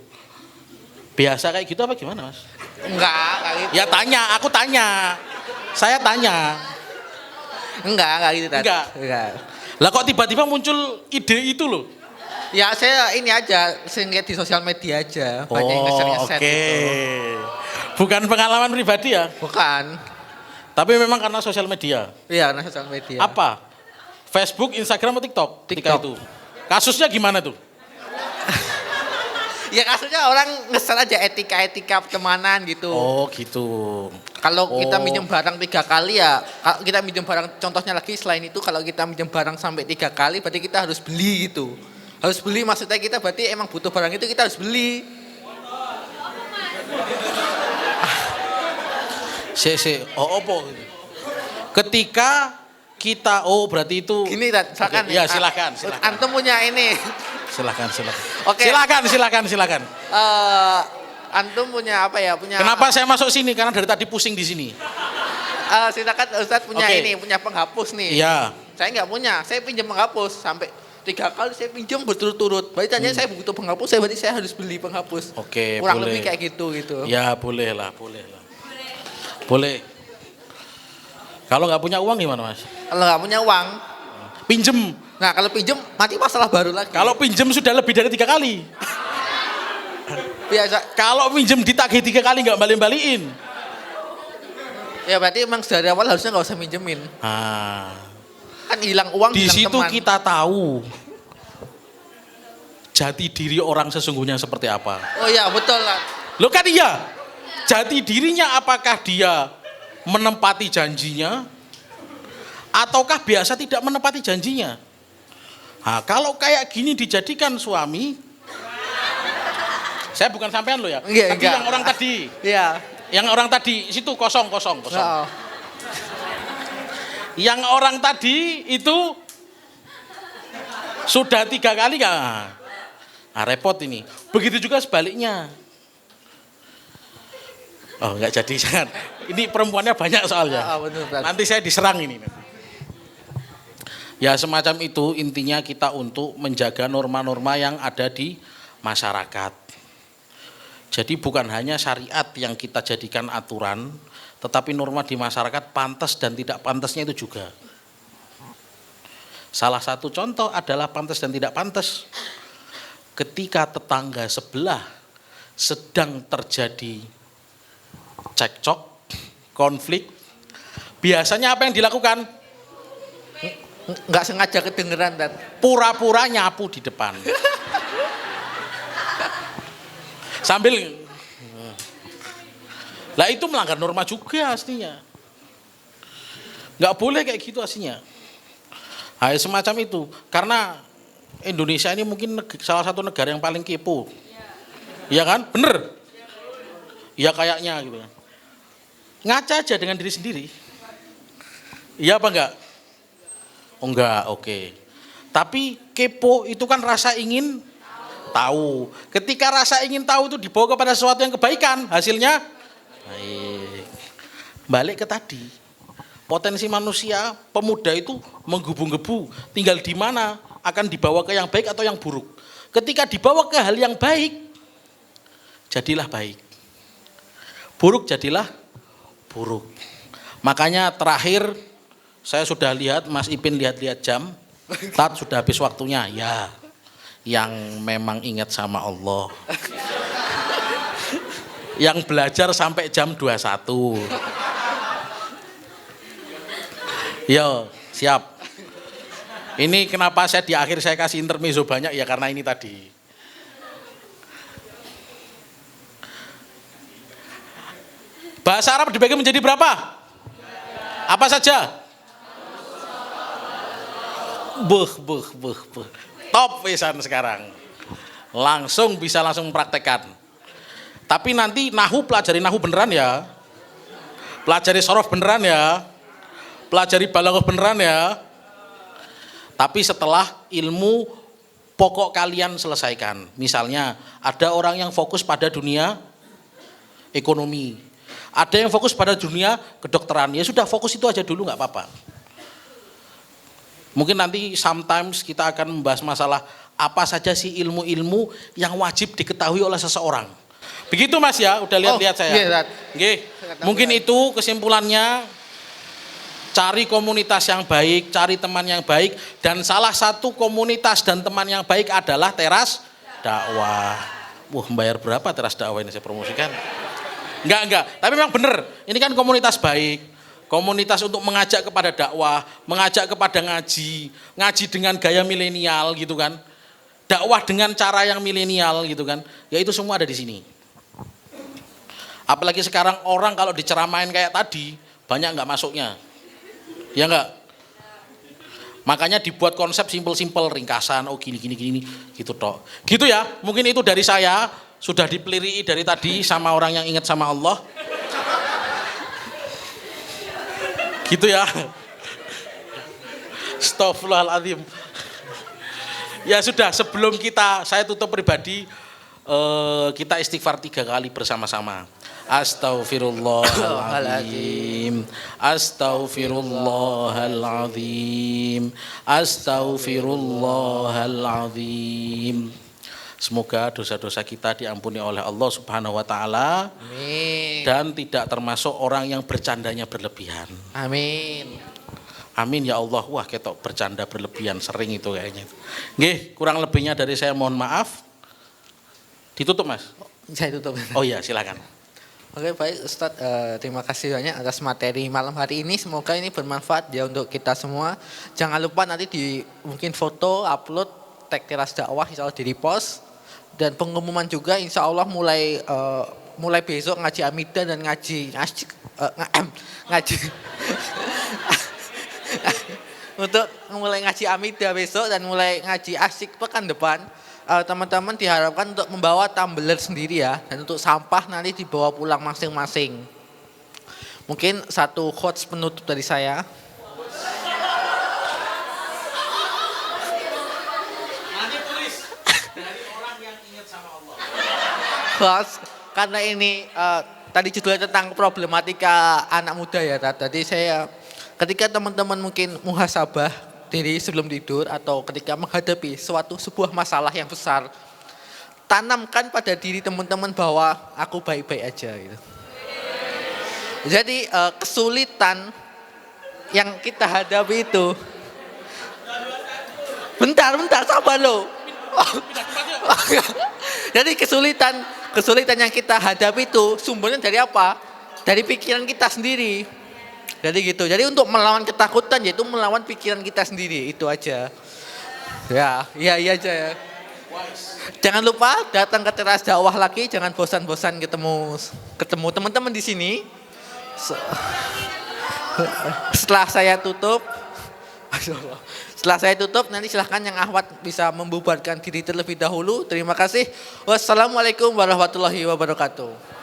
Biasa kayak gitu apa gimana mas? Enggak gitu. Ya tanya, aku tanya. Saya tanya. Enggak gitu tadi. Enggak. Lah kok tiba-tiba muncul ide itu loh? Ya saya ini aja, sering lihat di sosial media aja. Banyak yang ngeset-ngeset gitu. Bukan pengalaman pribadi ya? Bukan. Tapi memang karena sosial media. Iya, karena sosial media. Apa? Facebook, Instagram, atau TikTok? Ketika itu. Kasusnya gimana tuh? Ya kasusnya orang ngeser aja etika-etika pertemanan gitu. Oh gitu. Kalau kita minjem barang 3 kali ya, kalau kita minjem barang, contohnya lagi selain itu kalau kita minjem barang sampai 3 kali berarti kita harus beli gitu. Harus beli maksudnya kita berarti emang butuh barang itu kita harus beli. Opo. Ketika kita, berarti itu. Gini silakan. Okay. Ya silakan. Antum punya ini. Silakan. Oke. Silakan. Antum punya apa ya? Kenapa saya masuk sini? Karena dari tadi pusing di sini. Silakan Ustadz punya punya penghapus nih. Iya. Saya nggak punya, saya pinjam penghapus sampai 3 kali saya pinjam berturut-turut. Berarti tanya saya butuh penghapus, berarti saya harus beli penghapus. Oke, kurang boleh. lebih kayak gitu. Ya boleh lah. Boleh. Kalau nggak punya uang gimana mas? Kalau nggak punya uang, pinjem. Nah kalau pinjem nanti masalah baru lagi. Kalau pinjem sudah lebih dari 3 kali. Biasa. Kalau pinjem ditagih 3 kali nggak balik-balikin. Ya berarti emang dari awal harusnya nggak usah minjemin. Kan hilang uang, di hilang situ teman. kita tahu jati diri orang sesungguhnya seperti apa. Oh iya betul lah. Loh kan iya. Jati dirinya apakah dia menempati janjinya ataukah biasa tidak menepati janjinya. Nah, kalau kayak gini dijadikan suami, saya bukan sampean lo ya. Tapi enggak. yang orang tadi. Iya. Yang orang tadi situ kosong. Oh. Yang orang tadi itu sudah 3 kali nggak? Nah, repot ini. Begitu juga sebaliknya. Oh nggak jadi jangan. Ini perempuannya banyak soalnya. Betul. Nanti saya diserang ini. Ya semacam itu, intinya kita untuk menjaga norma-norma yang ada di masyarakat. Jadi bukan hanya syariat yang kita jadikan aturan, tetapi norma di masyarakat pantas dan tidak pantasnya itu juga. Salah satu contoh adalah pantas dan tidak pantas. Ketika tetangga sebelah sedang terjadi cekcok, konflik, biasanya apa yang dilakukan? Nggak sengaja kedengeran dan Pura-pura nyapu di depan. Sambil, lah itu melanggar norma juga aslinya. Nggak boleh kayak gitu aslinya. Nah, semacam itu. Karena Indonesia ini mungkin salah satu negara yang paling kepo. Iya kan? Bener? Ya kayaknya gitu. Ngaca aja dengan diri sendiri. Iya apa enggak? Oh enggak, oke. Tapi kepo itu kan rasa ingin tahu. Ketika rasa ingin tahu itu dibawa kepada sesuatu yang kebaikan, hasilnya baik. Balik ke tadi. Potensi manusia, pemuda itu menggebu-gebu, tinggal di mana akan dibawa ke yang baik atau yang buruk. Ketika dibawa ke hal yang baik, jadilah baik. Buruk jadilah buruk. Makanya terakhir saya sudah lihat, Mas Ipin lihat-lihat jam, Tat sudah habis waktunya, ya. Yang memang ingat sama Allah. Yang belajar sampai jam 21. Yo, siap. Ini kenapa saya di akhir saya kasih intermezzo banyak ya karena ini tadi. Bahasa Arab dibagi menjadi berapa? Apa saja? Buh. Top pisan sekarang. Langsung bisa langsung mempraktekkan. Tapi nanti nahu pelajari nahu beneran ya. Pelajari sorof beneran ya. Pelajari balaghah beneran ya. Tapi setelah ilmu pokok kalian selesaikan. Misalnya ada orang yang fokus pada dunia ekonomi. Ada yang fokus pada dunia kedokteran. Ya sudah fokus itu aja dulu nggak apa-apa. Mungkin nanti sometimes kita akan membahas masalah apa saja sih ilmu-ilmu yang wajib diketahui oleh seseorang. Begitu Mas ya, udah lihat-lihat saya. Nggih. Mungkin itu kesimpulannya. Cari komunitas yang baik, cari teman yang baik, dan salah satu komunitas dan teman yang baik adalah teras dakwah. Wah, bayar berapa teras dakwah ini saya promosikan? Enggak, tapi memang benar. Ini kan komunitas baik, komunitas untuk mengajak kepada dakwah, mengajak kepada ngaji, ngaji dengan gaya milenial gitu kan, dakwah dengan cara yang milenial gitu kan, ya itu semua ada di sini. Apalagi sekarang orang kalau diceramain kayak tadi, banyak nggak masuknya. Ya enggak? Makanya dibuat konsep simpel-simpel, ringkasan, oh gini gitu toh. Gitu ya, mungkin itu dari saya, sudah dipeliri dari tadi sama orang yang ingat sama Allah. Gitu ya. Astaghfirullahaladzim. Ya sudah, sebelum saya tutup pribadi, kita istighfar 3 kali bersama-sama. Astaghfirullahaladzim. Astaghfirullahaladzim. Astaghfirullahaladzim. Semoga dosa-dosa kita diampuni oleh Allah Subhanahu wa taala. Amin. Dan tidak termasuk orang yang bercandanya berlebihan. Amin. Amin ya Allah. Wah, ketok bercanda berlebihan sering itu kayaknya. Nggih, kurang lebihnya dari saya mohon maaf. Ditutup, Mas? Saya tutup. Oh iya, silakan. Oke, baik Ustadz, terima kasih banyak atas materi malam hari ini. Semoga ini bermanfaat ya untuk kita semua. Jangan lupa nanti mungkin foto, upload, tag Teras Dakwah, insya Allah di repost. Dan pengumuman juga insya Allah mulai besok ngaji Amidah dan ngaji untuk mulai ngaji Amidah besok dan mulai ngaji Asyik pekan depan. Teman-teman diharapkan untuk membawa tumbler sendiri ya, dan untuk sampah nanti dibawa pulang masing-masing. Mungkin satu quotes penutup dari saya. Nanti tulis dari orang yang ingat sama Allah. Quotes, karena ini tadi judulnya tentang problematika anak muda ya. Tadi saya ketika teman-teman mungkin muhasabah diri sebelum tidur atau ketika menghadapi sebuah masalah yang besar, tanamkan pada diri teman-teman bahwa aku baik-baik aja gitu. Jadi kesulitan yang kita hadapi itu, bentar sabar lo. Jadi kesulitan yang kita hadapi itu sumbernya dari apa? Dari pikiran kita sendiri. Jadi gitu. Jadi untuk melawan ketakutan yaitu melawan pikiran kita sendiri, itu aja. Ya, iya aja ya. Jangan lupa datang ke teras dakwah lagi, jangan bosan-bosan ketemu teman-teman di sini. Setelah saya tutup, nanti silahkan yang akhwat bisa membubarkan diri terlebih dahulu. Terima kasih. Wassalamualaikum warahmatullahi wabarakatuh.